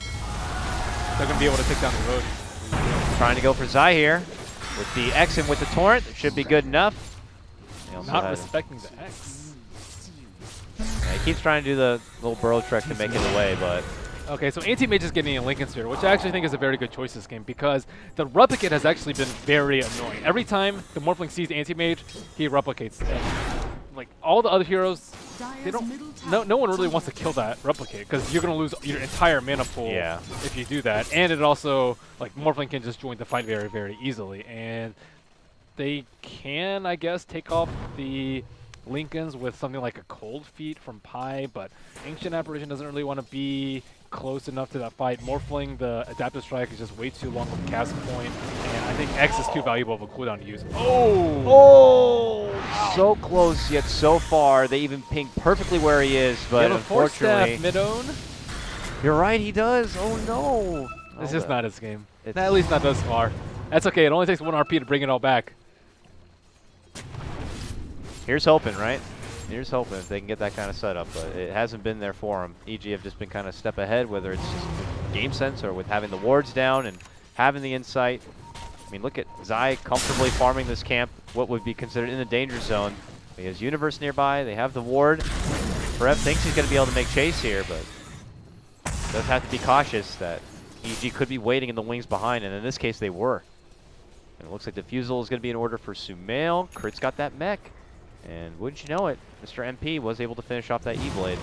they're going to be able to take down the road. Trying to go for Zai here with the X and with the Torrent. That should be good enough. Not respecting the X. Yeah, he keeps trying to do the little burrow trek to make it away, but... Okay, so Anti-Mage is getting a Lincoln Sphere, which I actually think is a very good choice this game because the replicate has actually been very annoying. Every time the Morphling sees Anti-Mage, he replicates. And, like, all the other heroes, they don't... No one really wants to kill that replicate because you're going to lose your entire mana pool if you do that. And it also, like, Morphling can just join the fight very, very easily. And they can, I guess, take off the Lincolns with something like a Cold Feet from Pi, but Ancient Apparition doesn't really want to be close enough to that fight. Morphling, the Adaptive Strike is just way too long of a cast point, and I think X is too valuable of a cooldown to use. Oh! So close yet so far. They even ping perfectly where he is, but unfortunately... mid-own? You're right, he does. Oh no! It's just not his game. At least not thus far. That's okay, it only takes 1 RP to bring it all back. Here's hoping, right? Here's hoping if they can get that kind of setup, but it hasn't been there for them. EG have just been kind of step ahead, whether it's just with game sense or with having the wards down and having the insight. I mean, look at Zai comfortably farming this camp, what would be considered in the danger zone. He has Universe nearby, they have the ward. Forev thinks he's going to be able to make chase here, but does have to be cautious that EG could be waiting in the wings behind, and in this case they were. And it looks like Defusal is going to be in order for Sumail. Kurt's got that mech. And wouldn't you know it, Mr. MP was able to finish off that E-Blade.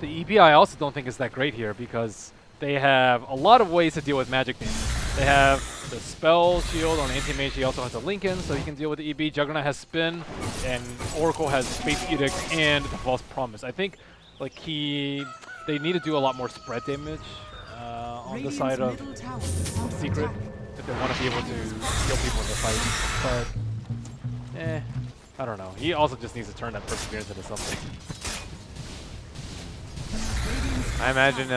The EB I also don't think is that great here because they have a lot of ways to deal with magic damage. They have the spell shield on the anti-mage. He also has a Lincoln, so he can deal with the EB. Juggernaut has spin, and Oracle has Space Edict and the False Promise. I think like they need to do a lot more spread damage on the side of Secret if they want to be able to kill people in the fight. But I don't know. He also just needs to turn that Perseverance into something. I imagine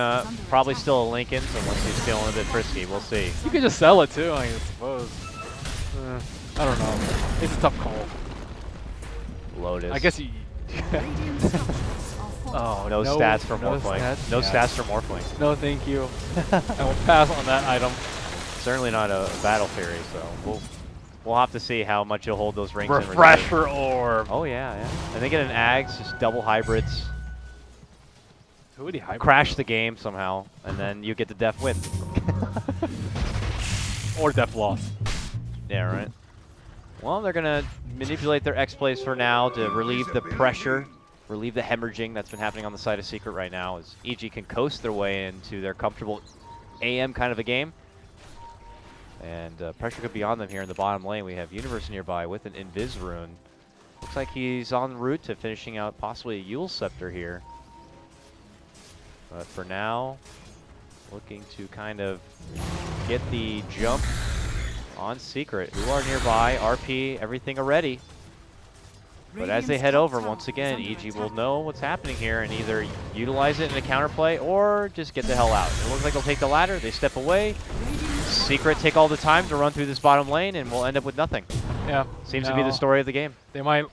probably still a Lincoln, unless he's feeling a bit frisky. We'll see. You could just sell it too, I suppose. I don't know. It's a tough call. Lotus. I guess you. Oh, no stats for Morphling. No stats for Morphling. No, thank you. I will pass on that item. Certainly not a Battle Fury, so we'll have to see how much he'll hold those rings. Refresher Orb. Oh yeah. And they get an Ags, just double hybrids. Who would he hybrid? Crash the game somehow, and then you get the def win. Or def loss. Yeah, right. Well, they're going to manipulate their X-plays for now to relieve the pressure, relieve the hemorrhaging that's been happening on the side of Secret right now, as EG can coast their way into their comfortable AM kind of a game. And pressure could be on them here in the bottom lane. We have Universe nearby with an Invis rune. Looks like he's en route to finishing out possibly a Yule Scepter here. But for now, looking to kind of get the jump on Secret, who are nearby, RP, everything already. But as they head over, once again, EG will know what's happening here and either utilize it in a counterplay or just get the hell out. It looks like they'll take the ladder, they step away. Secret take all the time to run through this bottom lane and we'll end up with nothing. Yeah. Seems to be the story of the game. They might.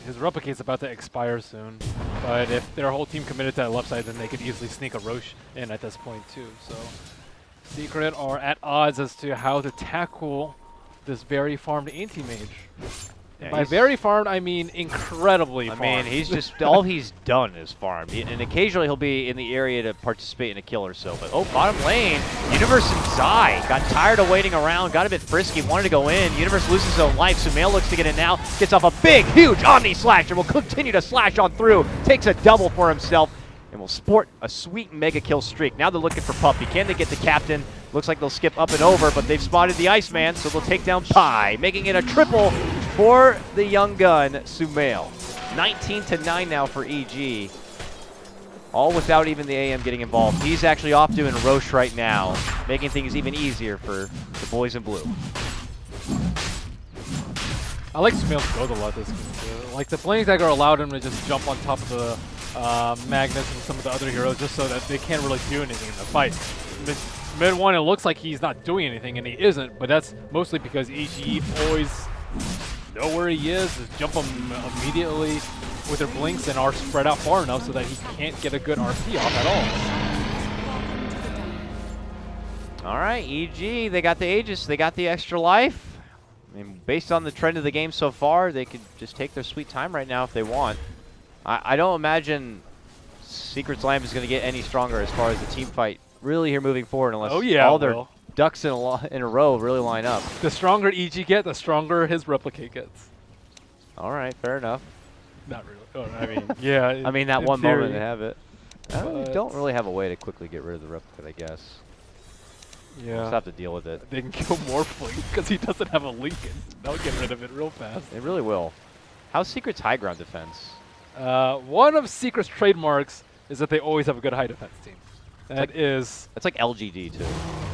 His replicate's about to expire soon, but if their whole team committed to that left side, then they could easily sneak a Roche in at this point too. So Secret are at odds as to how to tackle this very farmed anti-mage. Yeah, by very farmed, I mean incredibly farmed. I mean, he's just, all he's done is farmed. And occasionally he'll be in the area to participate in a kill or so. But, oh, bottom lane, Universe and Zai got tired of waiting around, got a bit frisky, wanted to go in. Universe loses his own life. Sumail looks to get in now, gets off a big, huge Omni Slash, and will continue to slash on through. Takes a double for himself, and will sport a sweet mega kill streak. Now they're looking for Puppy. Can they get the captain? Looks like they'll skip up and over, but they've spotted the Iceman, so they'll take down Pi, making it a triple for the young gun, Sumail. 19-9 now for EG. All without even the AM getting involved. He's actually off doing Roche right now, making things even easier for the boys in blue. I like Sumail's build a lot this game too. Like the Blink Dagger allowed him to just jump on top of the Magnus and some of the other heroes just so that they can't really do anything in the fight. Mid one, it looks like he's not doing anything, and he isn't, but that's mostly because EG always know where he is, just jump him immediately with their blinks and are spread out far enough so that he can't get a good RP off at all. All right, EG, they got the Aegis, they got the extra life. I mean, based on the trend of the game so far, they could just take their sweet time right now if they want. I don't imagine Secret's Lamp is going to get any stronger as far as the team fight really here moving forward unless all their ducks in a row really line up. The stronger EG get, the stronger his replicate gets. All right, fair enough. Not really. Oh, I mean, yeah. I mean, that one theory, moment they have it. They don't really have a way to quickly get rid of the replicate, I guess. Yeah. Just have to deal with it. They can kill Morphling because he doesn't have a Lincoln. They'll get rid of it real fast. They really will. How's Secret's high ground defense? One of Secret's trademarks is that they always have a good high defense team. It's like LGD too,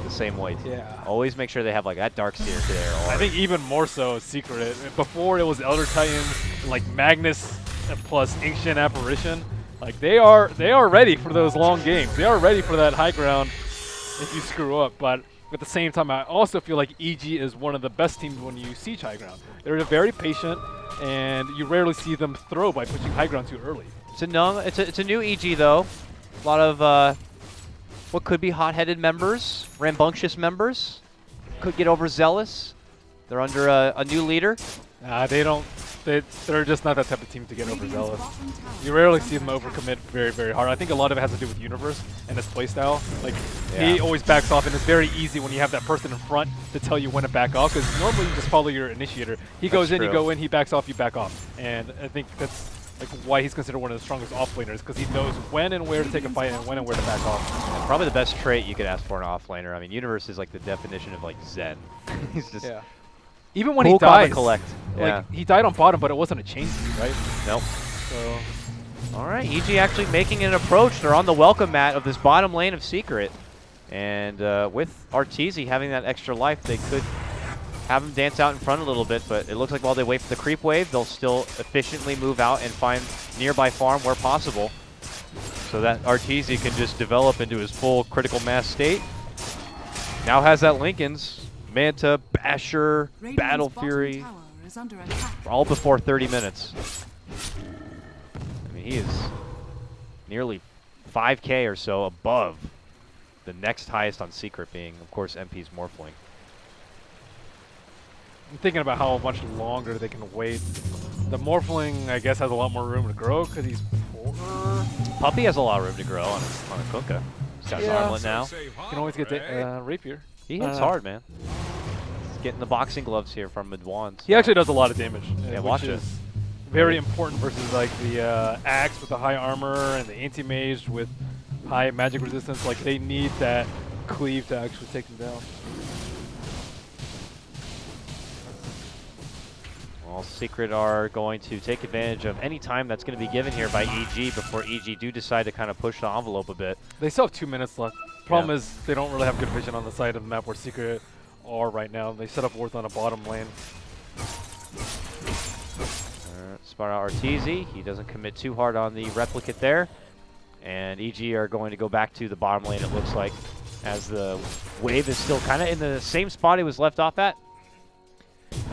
the same way too. Yeah. Always make sure they have like that Darkseer there. I think even more so Secret. Before it was Elder Titan, like Magnus plus Ancient Apparition. Like they are ready for those long games. They are ready for that high ground if you screw up. But At the same time, I also feel like EG is one of the best teams when you siege high ground. They're very patient, and you rarely see them throw by pushing high ground too early. It's a new EG though. A lot of what could be hot-headed members, rambunctious members, could get overzealous. They're under a new leader. They don't. They're just not that type of team to get overzealous. You rarely see them overcommit very, very hard. I think a lot of it has to do with Universe and his playstyle. Like, he always backs off, and it's very easy when you have that person in front to tell you when to back off, because normally you just follow your initiator. He goes in, you go in, he backs off, you back off. And I think that's like why he's considered one of the strongest off-laners, because he knows when and where to take a fight and when and where to back off. And probably the best trait you could ask for an off-laner. I mean, Universe is like the definition of like Zen. He's just... Yeah. Even when cool he dies, collect. like he died on bottom, but it wasn't a chain speed, right? Nope. So, all right, EG actually making an approach. They're on the welcome mat of this bottom lane of Secret. And with Arteezy having that extra life, they could have him dance out in front a little bit, but it looks like while they wait for the creep wave, they'll still efficiently move out and find nearby farm where possible, so that Arteezy can just develop into his full critical mass state. Now has that Linken's. Manta, Basher, Battle Fury, all before 30 minutes. I mean, he is nearly 5K or so above the next highest on Secret, being, of course, MP's Morphling. I'm thinking about how much longer they can wait. The Morphling, I guess, has a lot more room to grow because he's poor. Puppy has a lot of room to grow on a Kunkka. He's got Armlet now. You can always get Rapier. He hits hard, man. He's getting the boxing gloves here from Midwan. So. He actually does a lot of damage. Yeah, watch it. Very important versus like the Axe with the high armor and the Anti-Mage with high magic resistance. Like, they need that cleave to actually take them down. Well, Secret are going to take advantage of any time that's going to be given here by EG before EG do decide to kind of push the envelope a bit. They still have 2 minutes left. Problem is they don't really have good vision on the side of the map where Secret are right now. They set up wards on a bottom lane. Spot out Arteezy. He doesn't commit too hard on the replicate there. And EG are going to go back to the bottom lane, it looks like, as the wave is still kind of in the same spot it was left off at.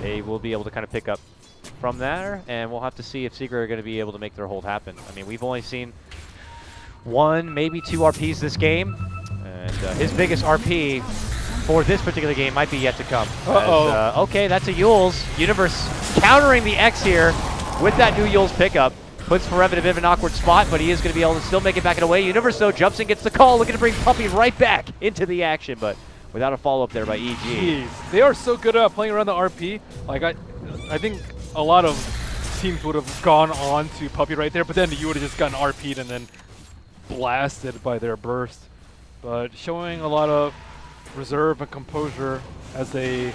They will be able to kind of pick up from there, and we'll have to see if Secret are going to be able to make their hold happen. I mean, we've only seen 1, maybe 2 RPs this game, and his biggest RP for this particular game might be yet to come. Okay, that's a Yules. Universe countering the X here with that new Yules pickup. Puts Forever in a bit of an awkward spot, but he is going to be able to still make it back and away. Universe, though, jumps and gets the call, looking to bring Puppy right back into the action, but without a follow-up there by EG. Jeez. They are so good at playing around the RP. Like, I think a lot of teams would have gone on to Puppy right there, but then you would have just gotten RP'd and then blasted by their burst. But showing a lot of reserve and composure as they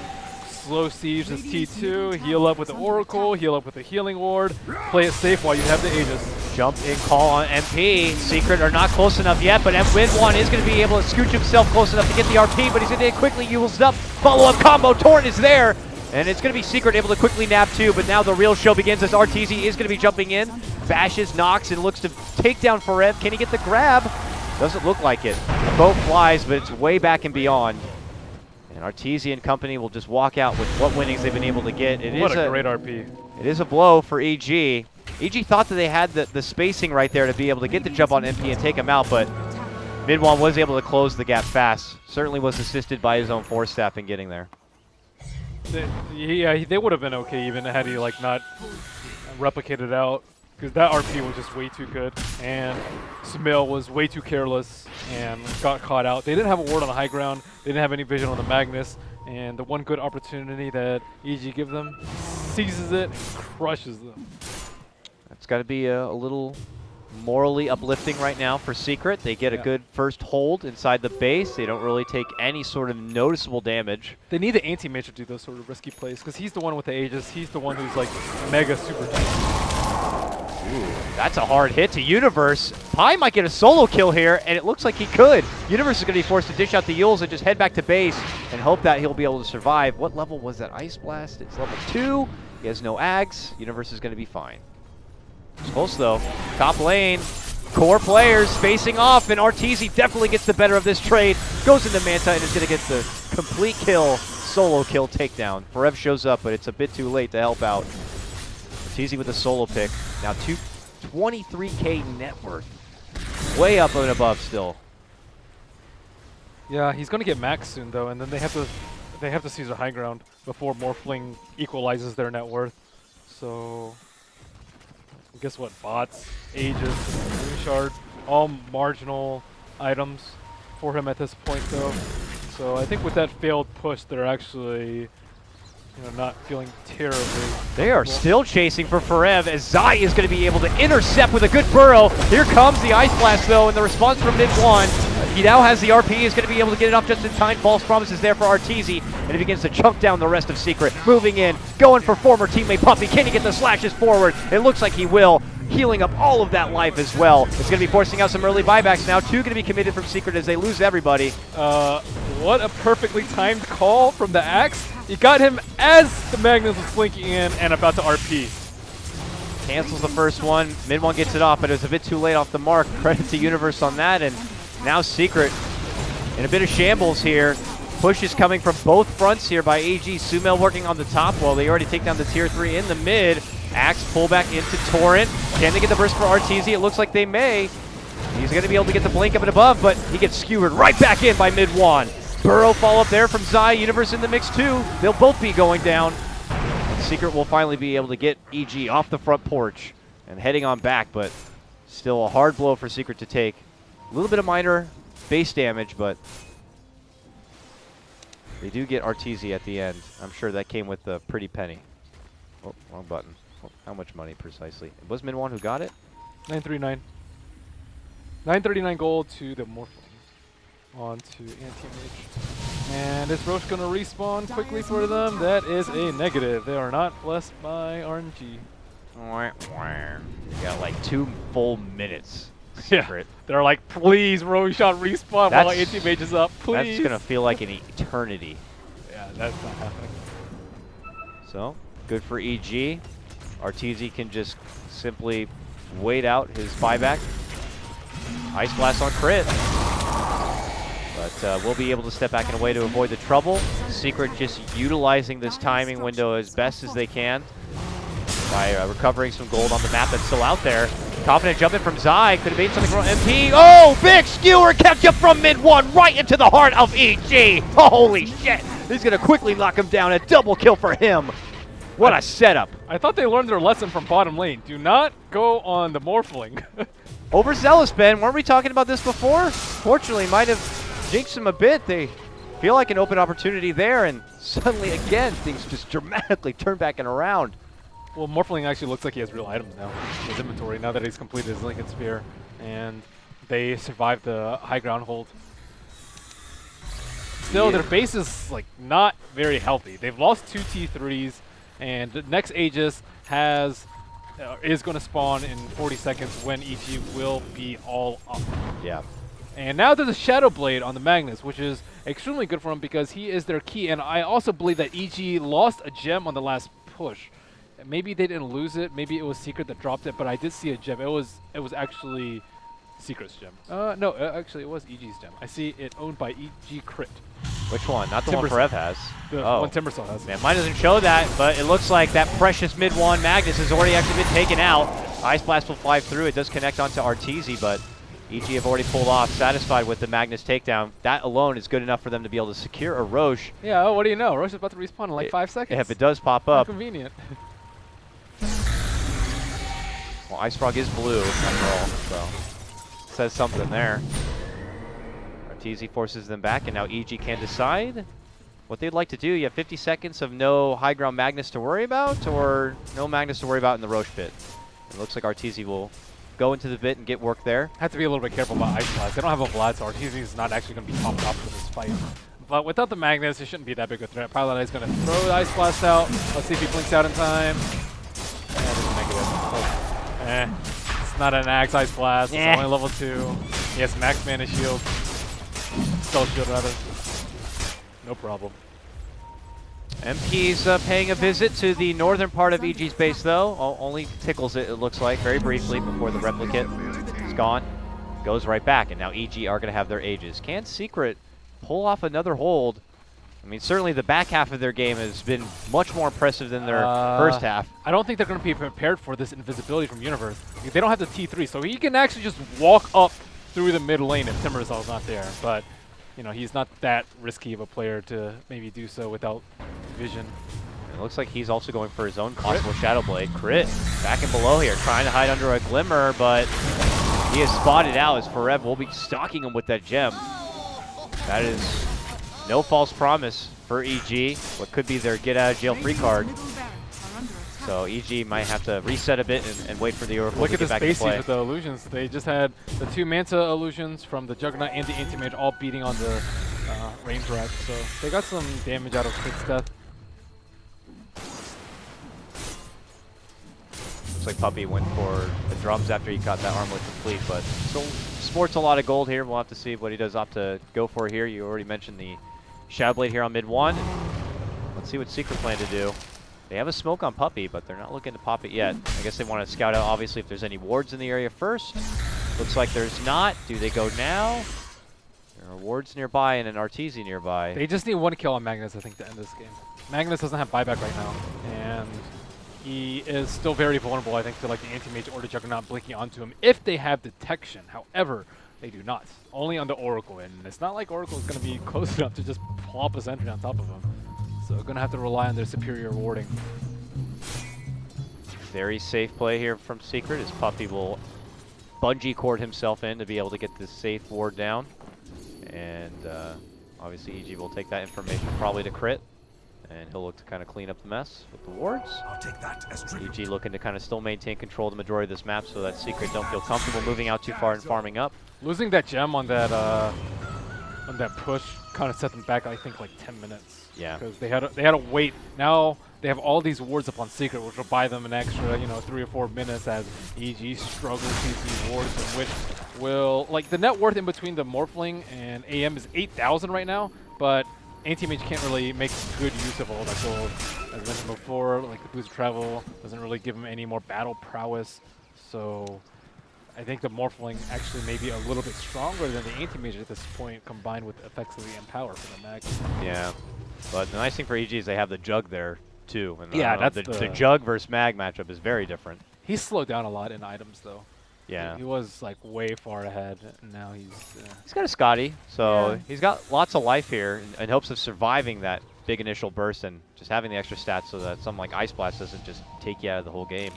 slow siege this T2, heal up with the Oracle, heal up with the Healing Ward, play it safe while you have the Aegis. Jump in call on MP. Secret are not close enough yet, but Win1 is going to be able to scooch himself close enough to get the RP, but he's going to get quickly used up. Follow-up combo, Torrent is there, and it's going to be Secret able to quickly nab too, but now the real show begins as Arteezy is going to be jumping in. Bashes, knocks, and looks to take down Forev. Can he get the grab? Doesn't look like it. The boat flies, but it's way back and beyond. And Arteezy and company will just walk out with what winnings they've been able to get. What a great RP. It is a blow for EG. EG thought that they had the spacing right there to be able to get the jump on MP and take him out, but Midwan was able to close the gap fast. Certainly was assisted by his own force staff in getting there. They would have been okay even had he like not replicated out, because that RP was just way too good, and Smil was way too careless and got caught out. They didn't have a ward on the high ground. They didn't have any vision on the Magnus, and the one good opportunity that EG give them, seizes it, crushes them. That's got to be a little morally uplifting right now for Secret. They get a good first hold inside the base. They don't really take any sort of noticeable damage. They need the Anti-Mage to do those sort of risky plays, because he's the one with the Aegis. He's the one who's like mega super tanky. Ooh, that's a hard hit to Universe. Pi might get a solo kill here, and it looks like he could. Universe is going to be forced to dish out the Yules and just head back to base and hope that he'll be able to survive. What level was that Ice Blast? It's level 2. He has no Ags. Universe is going to be fine. It's close, though. Top lane, core players facing off, and Arteezy definitely gets the better of this trade. Goes into Manta and is going to get the Complete kill, solo kill, takedown. Forev shows up, but it's a bit too late to help out. Teasy with the solo pick. Now 23K net worth. Way up and above still. Yeah, he's gonna get max soon though, and then they have to seize the high ground before Morphling equalizes their net worth. So guess what? Bots, Aegis, Green Shard, all marginal items for him at this point though. So I think with that failed push, they're actually not feeling terribly. They are still chasing for Forev as Zai is going to be able to intercept with a good burrow. Here comes the Ice Blast though, and the response from mid one. He now has the RP, is going to be able to get it off just in time. False promises there for Arteezy, and he begins to chunk down the rest of Secret. Moving in, going for former teammate Puppy. Can he get the slashes forward? It looks like he will. Healing up all of that life as well. It's going to be forcing out some early buybacks now. 2 going to be committed from Secret as they lose everybody. What a perfectly timed call from the Axe. He got him as the Magnus was flanking in and about to RP. Cancels the first one. Mid one gets it off, but it was a bit too late off the mark. Credit to Universe on that, and now Secret in a bit of shambles here. Push is coming from both fronts here by AG. Sumail working on the top while they already take down the tier 3 in the mid. Axe pull back into Torrent. Can they get the burst for Arteezy? It looks like they may. He's going to be able to get the blink up and above, but he gets skewered right back in by mid one. Burrow follow up there from Zai. Universe in the mix too. They'll both be going down. And Secret will finally be able to get EG off the front porch and heading on back, but still a hard blow for Secret to take. A little bit of minor base damage, but they do get Arteezy at the end. I'm sure that came with a pretty penny. Oh, wrong button. Oh, how much money precisely? It was Min1 who got it? 939. 939 gold to the Morphling. On to Anti-Mage. And is Roche going to respawn quickly for them? That is a negative. They are not blessed by RNG. You got like 2 full minutes. Secret. Yeah. They're like, please, Roshan, respawn while Anti-Mage is up. Please. That's going to feel like an eternity. Yeah, that's not happening. So, good for EG. Arteezy can just simply wait out his buyback. Ice Blast on crit. But we'll be able to step back in a way to avoid the trouble. Secret just utilizing this timing window as best as they can by recovering some gold on the map that's still out there. Confident jump in from Zai. Could have made something from MP. Oh, big skewer catch up from mid one right into the heart of EG. Holy shit. He's going to quickly knock him down. A double kill for him. What a setup. I thought they learned their lesson from bottom lane. Do not go on the Morphling. Overzealous, Ben. Weren't we talking about this before? Fortunately, might have jinxed him a bit. They feel like an open opportunity there, and suddenly, again, things just dramatically turn back and around. Well, Morphling actually looks like he has real items now in his inventory now that he's completed his Lincoln Sphere, and they survived the high ground hold. Still, their base is like not very healthy. They've lost 2 T3s, and the next Aegis is going to spawn in 40 seconds when EG will be all up. Yeah. And now there's a Shadow Blade on the Magnus, which is extremely good for him because he is their key. And I also believe that EG lost a gem on the last push. Maybe they didn't lose it. Maybe it was Secret that dropped it, but I did see a gem. It was actually Secret's gem. No, actually it was EG's gem. I see it owned by EG Crit. Which one? Not the one Forev has. The one Timbersaw has. Man, mine doesn't show that, but it looks like that precious mid one Magnus has already actually been taken out. Ice Blast will fly through. It does connect onto Arteezy, but EG have already pulled off, satisfied with the Magnus takedown. That alone is good enough for them to be able to secure a Roche. Yeah, what do you know? Roche is about to respawn in like 5 seconds. If it does pop up. How convenient. Well, Ice Frog is blue, after all, so says something there. Arteezy forces them back, and now EG can decide what they'd like to do. You have 50 seconds of no high ground Magnus to worry about, or no Magnus to worry about in the Roche pit. It looks like Arteezy will go into the pit and get work there. Have to be a little bit careful about Ice Blast. They don't have a Vlad, so Arteezy is not actually going to be popped off for this fight. But without the Magnus, it shouldn't be that big a threat. Pilot is going to throw the Ice Blast out. Let's see if he blinks out in time. It's not an Axe Ice Blast. It's only level 2. He has max mana shield. Spell shield, rather. No problem. MP's paying a visit to the northern part of EG's base, though. Only tickles it, it looks like, very briefly before the replicate is gone. Goes right back, and now EG are going to have their Aegis. Can Secret pull off another hold? I mean, certainly the back half of their game has been much more impressive than their first half. I don't think they're going to be prepared for this invisibility from Universe. They don't have the T3, so he can actually just walk up through the mid lane if Timbersaul's not there. But, you know, he's not that risky of a player to maybe do so without vision. It looks like he's also going for his own possible Shadow Blade. Crit back and below here, trying to hide under a Glimmer, but he is spotted out as Forev will be stalking him with that gem. That is no false promise for EG, what could be their get-out-of-jail-free card. So EG might have to reset a bit and wait for the Oracle Look to at get this back to base play. with the illusions. They just had the 2 Manta illusions from the Juggernaut and the Anti-Mage all beating on the range rat. So they got some damage out of Crit's death. Looks like Puppy went for the drums after he got that armlet complete, but still sports a lot of gold here. We'll have to see what he does opt to go for here. You already mentioned the Shadow Blade here on mid 1. Let's see what Secret plan to do. They have a smoke on Puppy, but they're not looking to pop it yet. I guess they want to scout out, obviously, if there's any wards in the area first. Looks like there's not. Do they go now? There are wards nearby and an Arteezy nearby. They just need 1 kill on Magnus, I think, to end this game. Magnus doesn't have buyback right now, and he is still very vulnerable, I think, to like the Anti-Mage or the Juggernaut blinking onto him if they have detection. However, they do not. Only on the Oracle, and it's not like Oracle is going to be close enough to just plop a sentry on top of him. So going to have to rely on their superior warding. Very safe play here from Secret as Puppy will bungee cord himself in to be able to get this safe ward down. And obviously EG will take that information probably to Crit. And he'll look to kind of clean up the mess with the wards. I'll take that as tribute. EG looking to kind of still maintain control of the majority of this map so that Secret don't feel comfortable moving out too far and farming up. Losing that gem on that push kind of set them back, I think, like 10 minutes. Yeah. Because they had to wait. Now they have all these wards up on Secret, which will buy them an extra, 3 or 4 minutes as EG struggles to use these wards, which will, like, the net worth in between the Morphling and AM is 8,000 right now, but Anti-Mage can't really make good use of all that gold. As I mentioned before, like the boost of travel doesn't really give him any more battle prowess. So I think the Morphling actually may be a little bit stronger than the Anti-Mage at this point, combined with effects of the Empower for the Mag. Yeah. But the nice thing for EG is they have the Jug there, too. And Yeah, that's the Jug versus Mag matchup is very different. He's slowed down a lot in items, though. Yeah. He was like way far ahead, and now he's... He's got a Scotty, so Yeah. he's got lots of life here in hopes of surviving that big initial burst and just having the extra stats so that something like Ice Blast doesn't just take you out of the whole game.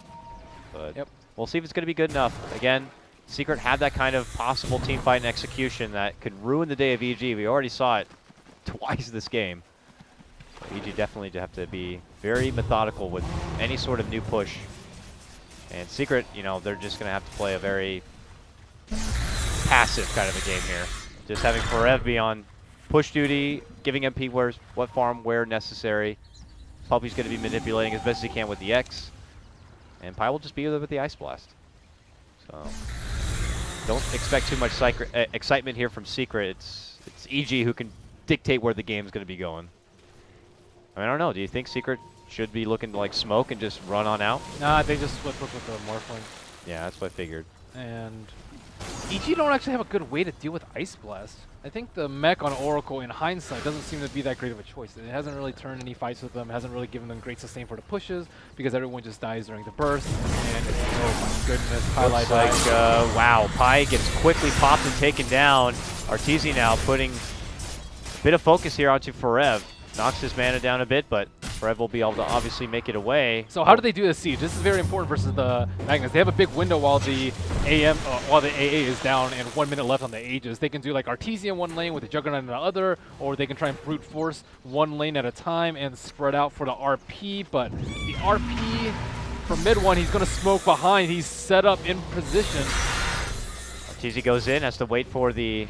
But Yep. we'll see if it's going to be good enough. Again, Secret had that kind of possible team fight and execution that could ruin the day of EG. We already saw it twice this game. But EG definitely have to be very methodical with any sort of new push. And Secret, they're just going to have to play a very passive kind of a game here. Just having Forev be on push duty, giving MP what farm where necessary. Puppy's going to be manipulating as best as he can with the X. And Pi will just be there with the Ice Blast. So don't expect too much excitement here from Secret. It's EG who can dictate where the game's going to be going. I mean, I don't know. Do you think Secret should be looking to like smoke and just run on out? Nah, they just split push with the Morphling. Yeah, that's what I figured. And EG don't actually have a good way to deal with Ice Blast. I think the mech on Oracle, in hindsight, doesn't seem to be that great of a choice. It hasn't really turned any fights with them, hasn't really given them great sustain for the pushes, because everyone just dies during the burst. And oh my goodness, highlight Looks like, wow, Pi gets quickly popped and taken down. Arteezy now putting a bit of focus here onto Forev. Knocks his mana down a bit, but Forev will be able to obviously make it away. So how do they do the siege? This is very important versus the Magnus. They have a big window while the AA is down and 1 minute left on the Aegis. They can do like Arteezy in one lane with the Juggernaut in the other, or they can try and brute force one lane at a time and spread out for the RP. But the RP for mid one, he's going to smoke behind. He's set up in position. Arteezy goes in, has to wait for the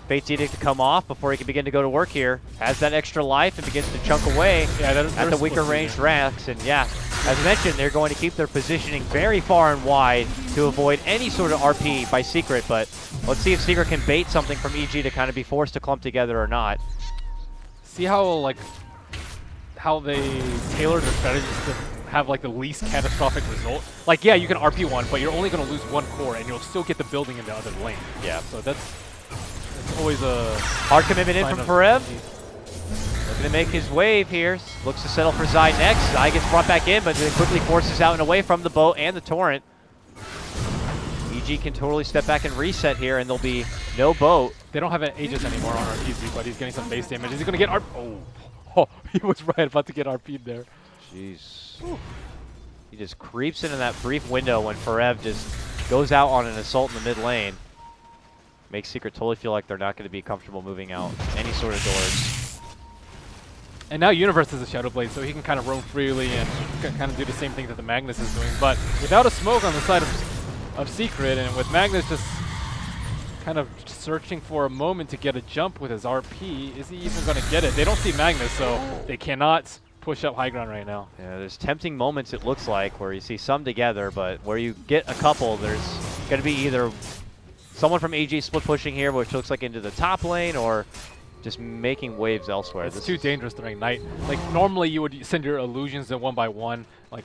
Fate's Edict to come off before he can begin to go to work here. Has that extra life and begins to chunk away at the weaker ranged racks. And yeah, as mentioned, they're going to keep their positioning very far and wide to avoid any sort of RP by Secret. But let's see if Secret can bait something from EG to kind of be forced to clump together or not. See how they tailor their strategies to have like the least catastrophic result. Like, yeah, you can RP one, but you're only going to lose one core, and you'll still get the building in the other lane. Yeah. So that's always a hard commitment in from Forev. gonna make his wave here. Looks to settle for Zai next. Zai gets brought back in, but then quickly forces out and away from the boat and the torrent. EG can totally step back and reset here, and there'll be no boat. They don't have an Aegis anymore on RPZ, but he's getting some base damage. Is he gonna get Oh, he was right about to get RP'd there. Jeez. He just creeps into that brief window when Forev just goes out on an assault in the mid lane. Makes Secret totally feel like they're not going to be comfortable moving out any sort of doors. And now Universe is a Shadow Blade, so he can kind of roam freely and kind of do the same thing that the Magnus is doing. But without a smoke on the side of Secret, and with Magnus just kind of searching for a moment to get a jump with his RP, is he even going to get it? They don't see Magnus, so they cannot push up high ground right now. Yeah, there's tempting moments, it looks like, where you see some together, but where you get a couple, there's going to be either someone from AG split pushing here, which looks like into the top lane, or just making waves elsewhere. It's too dangerous during night. Like, normally you would send your illusions in one by one, like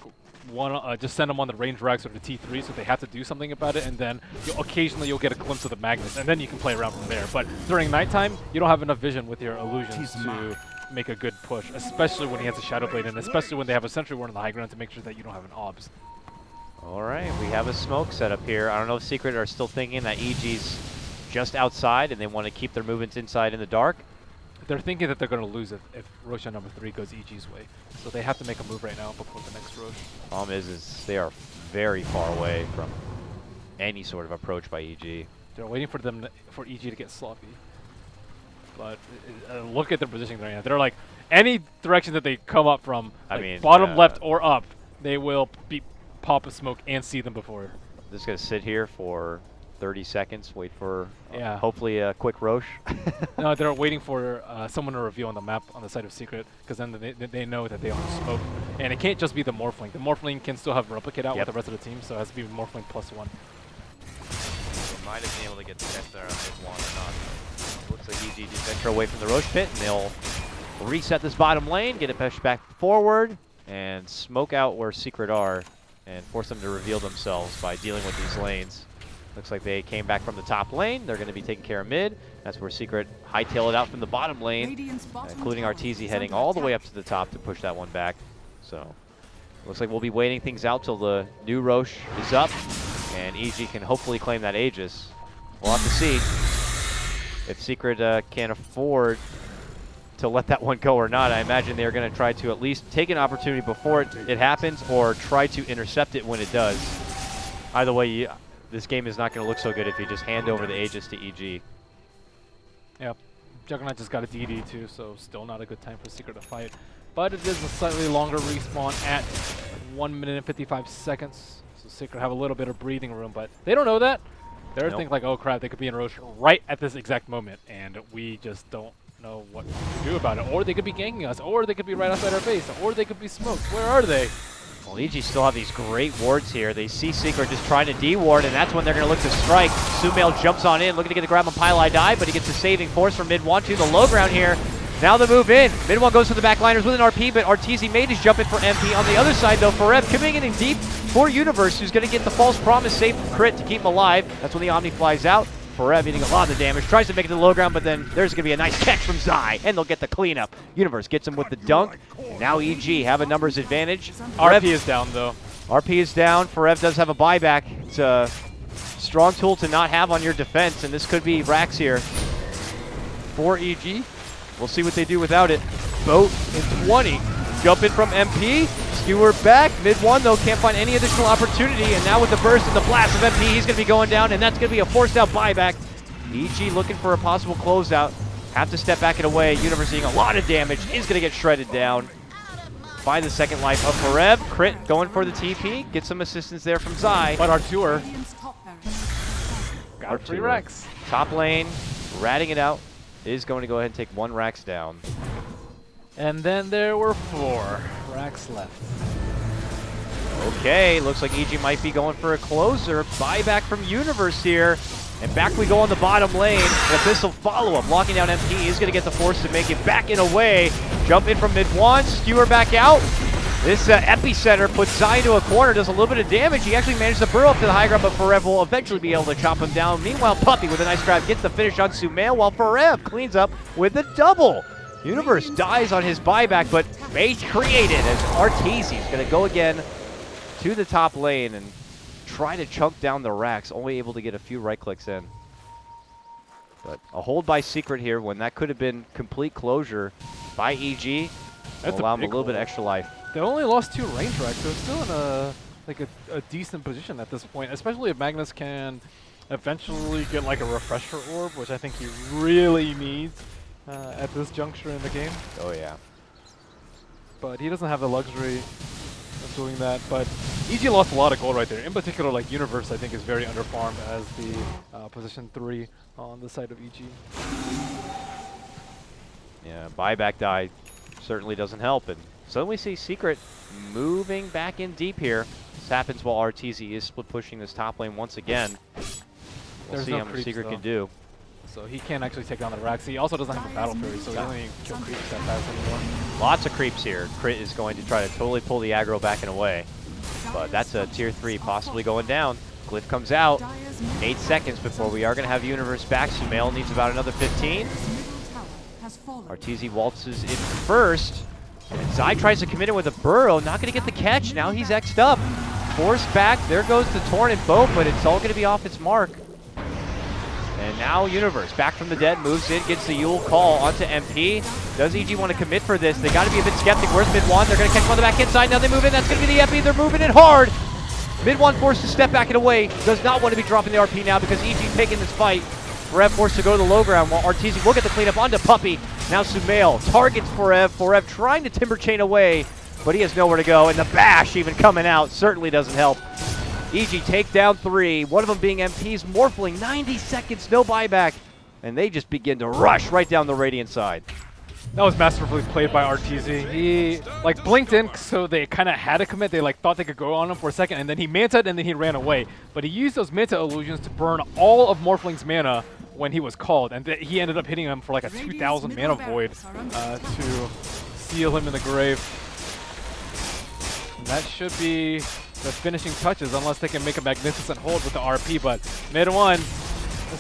just send them on the range racks or the T3, so they have to do something about it, and then occasionally you'll get a glimpse of the Magnus, and then you can play around from there. But during nighttime, you don't have enough vision with your illusions to make a good push, especially when he has a Shadow Blade, and especially when they have a Sentry Ward on the high ground to make sure that you don't have an OBS. All right, we have a smoke set up here. I don't know if Secret are still thinking that EG's just outside and they want to keep their movements inside in the dark. They're thinking that they're going to lose if Roshan number 3 goes EG's way. So they have to make a move right now before the next Rosh. Problem is they are very far away from any sort of approach by EG. They're waiting for for EG to get sloppy. But look at their positioning right now. They're like, any direction that they come up from, like bottom, left, or up, they will pop a smoke and see them before. Just going to sit here for 30 seconds, wait for hopefully a quick Rosh. No, they're waiting for someone to reveal on the map on the side of Secret, because then they know that they own smoke. And it can't just be the Morphling. The Morphling can still have Replicate out with the rest of the team, so it has to be Morphling +1. They might have been able to get the test there on this one or not. Looks like EG just venture away from the Rosh pit, and they'll reset this bottom lane, get it pushed back forward, and smoke out where Secret are, and force them to reveal themselves by dealing with these lanes. Looks like they came back from the top lane. They're going to be taking care of mid. That's where Secret hightail it out from the bottom lane, including Arteezy heading all the way up to the top to push that one back. So looks like we'll be waiting things out till the new Rosh is up, and EG can hopefully claim that Aegis. We'll have to see if Secret can afford to let that one go or not. I imagine they're going to try to at least take an opportunity before it happens, or try to intercept it when it does. Either way, this game is not going to look so good if you just hand over the Aegis to EG. Yep. Juggernaut just got a DD too, so still not a good time for Secret to fight. But it is a slightly longer respawn at 1 minute and 55 seconds. So Secret have a little bit of breathing room, but they don't know that. They're thinking like, oh crap, they could be in Rosh right at this exact moment, and we just don't know what to do about it. Or they could be ganking us, or they could be right outside our base, or they could be smoked. Where are they? Well, EG still have these great wards here. They see Secret just trying to de-ward, and that's when they're going to look to strike. Sumail jumps on in, looking to get the grab on Pylai Die, but he gets a saving force from mid-1 to the low ground here. Now the move in. Mid-1 goes for the backliners with an RP, but Arteezy made his jump in for MP. On the other side, though, Forev coming in deep for Universe, who's going to get the false promise save crit to keep him alive. That's when the Omni flies out. Forev eating a lot of the damage, tries to make it to the low ground, but then there's going to be a nice catch from Zai, and they'll get the cleanup. Universe gets him with the dunk. And now EG have a numbers advantage. RP is down, though. RP is down. Forev does have a buyback. It's a strong tool to not have on your defense, and this could be Rax here for EG. We'll see what they do without it. Boat in 20. Jump in from MP. Skewer back. Mid-1, though, can't find any additional opportunity, and now with the burst and the blast of MP, he's going to be going down, and that's going to be a forced out buyback. EG looking for a possible closeout. Have to step back and away. Universe seeing a lot of damage. Is going to get shredded down by the second life of Forev. Crit going for the TP. Get some assistance there from Zai. But Artur got 3 Rax. Top lane, ratting it out, is going to go ahead and take 1 Rax down. And then there were 4 Rax left. Okay, looks like EG might be going for a closer. Buyback from Universe here. And back we go on the bottom lane. An Abyssal follow-up. Locking down MP is going to get the force to make it back in away. Jump in from mid-1. Skewer back out. This Epicenter puts Zai into a corner. Does a little bit of damage. He actually managed to burrow up to the high ground, but Forev will eventually be able to chop him down. Meanwhile, Puppey with a nice grab gets the finish on Sumail, while Forev cleans up with a double. Universe dies on his buyback, but bait created as Arteezy is going to go again to the top lane and try to chunk down the racks, only able to get a few right clicks in. But a hold by Secret here when that could have been complete closure by EG. Allow him a little bit of extra life. They only lost 2 range racks, so it's still in a decent position at this point, especially if Magnus can eventually get like a refresher orb, which I think he really needs at this juncture in the game. Oh yeah. But he doesn't have the luxury of doing that. But EG lost a lot of gold right there. In particular, like Universe, I think, is very underfarmed as the position 3 on the side of EG. Yeah, buyback die certainly doesn't help. And suddenly we see Secret moving back in deep here. This happens while Arteezy is split pushing this top lane once again. We'll see how much Secret can do. So he can't actually take down the racks. He also doesn't have a battle fury, so he doesn't even kill creeps that fast anymore. Lots of creeps here. Crit is going to try to totally pull the aggro back and away. But that's a tier 3 possibly going down. Glyph comes out. 8 seconds before we are going to have Universe back. Sumail needs about another 15. Arteezy waltzes in first. And Zai tries to commit it with a burrow. Not going to get the catch. Now he's X'd up. Forced back. There goes the Torn and boat, but it's all going to be off its mark. And now Universe, back from the dead, moves in, gets the Yule call onto MP. Does EG want to commit for this? They got to be a bit skeptic. Where's Mid-1? They're going to catch him on the back inside. Now they move in. That's going to be the MP. They're moving in hard. Mid-1 forced to step back and away. Does not want to be dropping the RP now because EG taking this fight. Forev forced to go to the low ground while Arteezy will get the cleanup onto Puppey. Now Sumail targets Forev. Forev trying to timber chain away, but he has nowhere to go. And the bash even coming out certainly doesn't help. EG take down 3, one of them being MP's Morphling. 90 seconds, no buyback. And they just begin to rush right down the Radiant side. That was masterfully played by Arteezy. He like blinked in, so they kind of had to commit. They like thought they could go on him for a second, and then he manted, and then he ran away. But he used those manta illusions to burn all of Morphling's mana when he was called, and he ended up hitting him for like a 2,000 mana void to seal him in the grave. And that should be the finishing touches, unless they can make a magnificent hold with the RP. But Mid-1,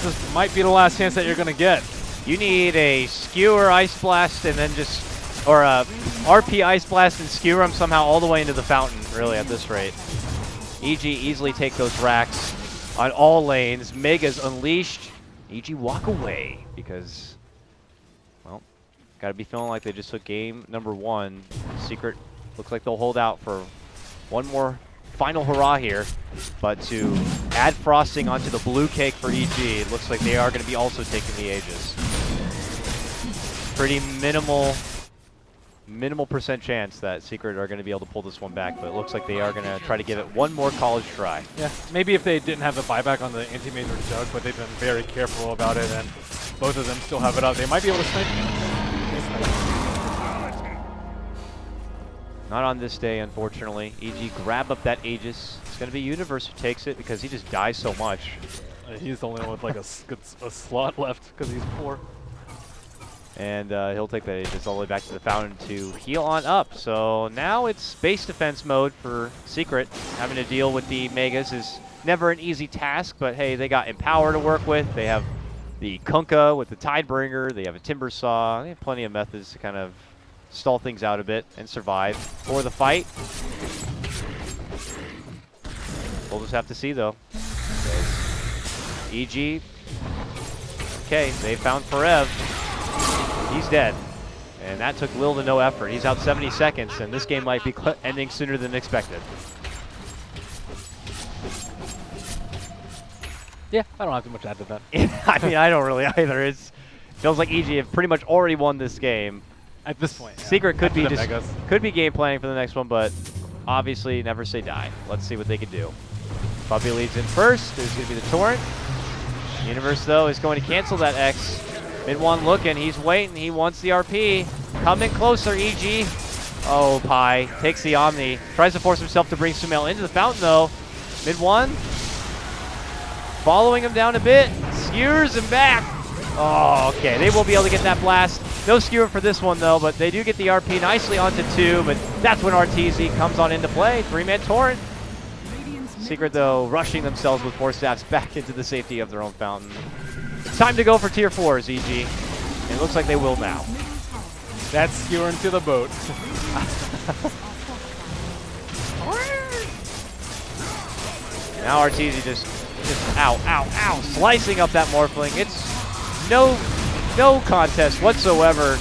this might be the last chance that you're going to get. You need a Skewer Ice Blast and then just, or a RP Ice Blast and skewer them somehow all the way into the fountain, really, at this rate. EG easily take those racks on all lanes. Mega's unleashed. EG walk away because, well, got to be feeling like they just took game number 1. Secret looks like they'll hold out for one more final hurrah here, but to add frosting onto the blue cake for EG, it looks like they are going to be also taking the Aegis. Pretty minimal percent chance that Secret are going to be able to pull this one back, but it looks like they are going to try to give it one more college try. Yeah, maybe if they didn't have the buyback on the anti-major jug, but they've been very careful about it, and both of them still have it up. They might be able to snipe. Not on this day, unfortunately. EG grab up that Aegis. It's going to be Universe who takes it because he just dies so much. He's the only one with like a slot left because he's poor. And he'll take that Aegis all the way back to the fountain to heal on up. So now it's base defense mode for Secret. Having to deal with the Megas is never an easy task, but hey, they got Empower to work with. They have the Kunkka with the Tidebringer. They have a Timber Saw. They have plenty of methods to kind of stall things out a bit and survive for the fight. We'll just have to see, though. EG. Okay, they found Forev. He's dead. And that took little to no effort. He's out 70 seconds, and this game might be ending sooner than expected. Yeah, I don't have too much to add to that. I mean, I don't really either. It feels like EG have pretty much already won this game. At this point, yeah. Secret could be game planning for the next one, but obviously never say die. Let's see what they can do. Puppey leads in first. There's going to be the Torrent. Universe, though, is going to cancel that X. Mid-1 looking. He's waiting. He wants the RP. Coming closer, EG. Oh, Pi takes the Omni. Tries to force himself to bring Sumail into the fountain, though. Mid-1. Following him down a bit. Skewers him back. Oh, okay. They will be able to get that blast. No skewer for this one, though, but they do get the RP nicely onto 2, but that's when Arteezy comes on into play. 3-man Torrent. Secret, though, rushing themselves with 4 staffs back into the safety of their own fountain. It's time to go for tier 4s, EG. And it looks like they will now. That's skewering to the boat. Now Arteezy just ow, slicing up that Morphling. It's no contest whatsoever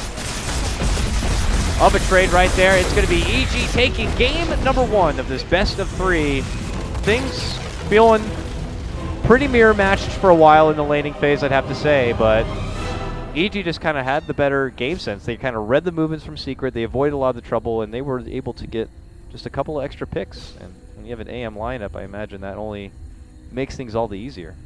of a trade right there. It's going to be EG taking game number 1 of this best of 3. Things feeling pretty mirror matched for a while in the laning phase, I'd have to say, but EG just kind of had the better game sense. They kind of read the movements from Secret, they avoided a lot of the trouble, and they were able to get just a couple of extra picks. And when you have an AM lineup, I imagine that only makes things all the easier.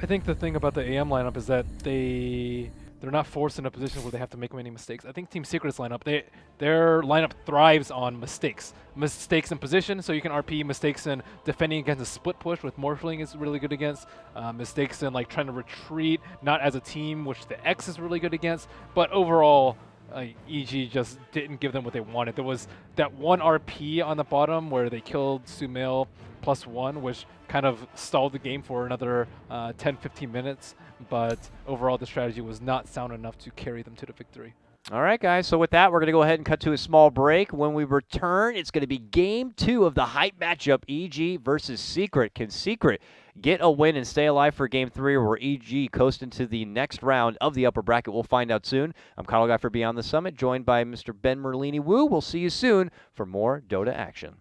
I think the thing about the AM lineup is that they're not forced in a position where they have to make many mistakes. I think Team Secret's lineup, their lineup thrives on mistakes. Mistakes in position, so you can RP. Mistakes in defending against a split push, with Morphling is really good against. Mistakes in like trying to retreat, not as a team, which the X is really good against. But overall, EG just didn't give them what they wanted. There was that one RP on the bottom where they killed Sumail +1, which kind of stalled the game for another 10-15 minutes. But overall, the strategy was not sound enough to carry them to the victory. All right, guys. So with that, we're going to go ahead and cut to a small break. When we return, it's going to be Game 2 of the hype matchup, EG versus Secret. Can Secret get a win and stay alive for Game 3, or EG coast into the next round of the upper bracket? We'll find out soon. I'm KotLGuy for Beyond the Summit, joined by Mr. Ben Merlini. Woo! We'll see you soon for more Dota action.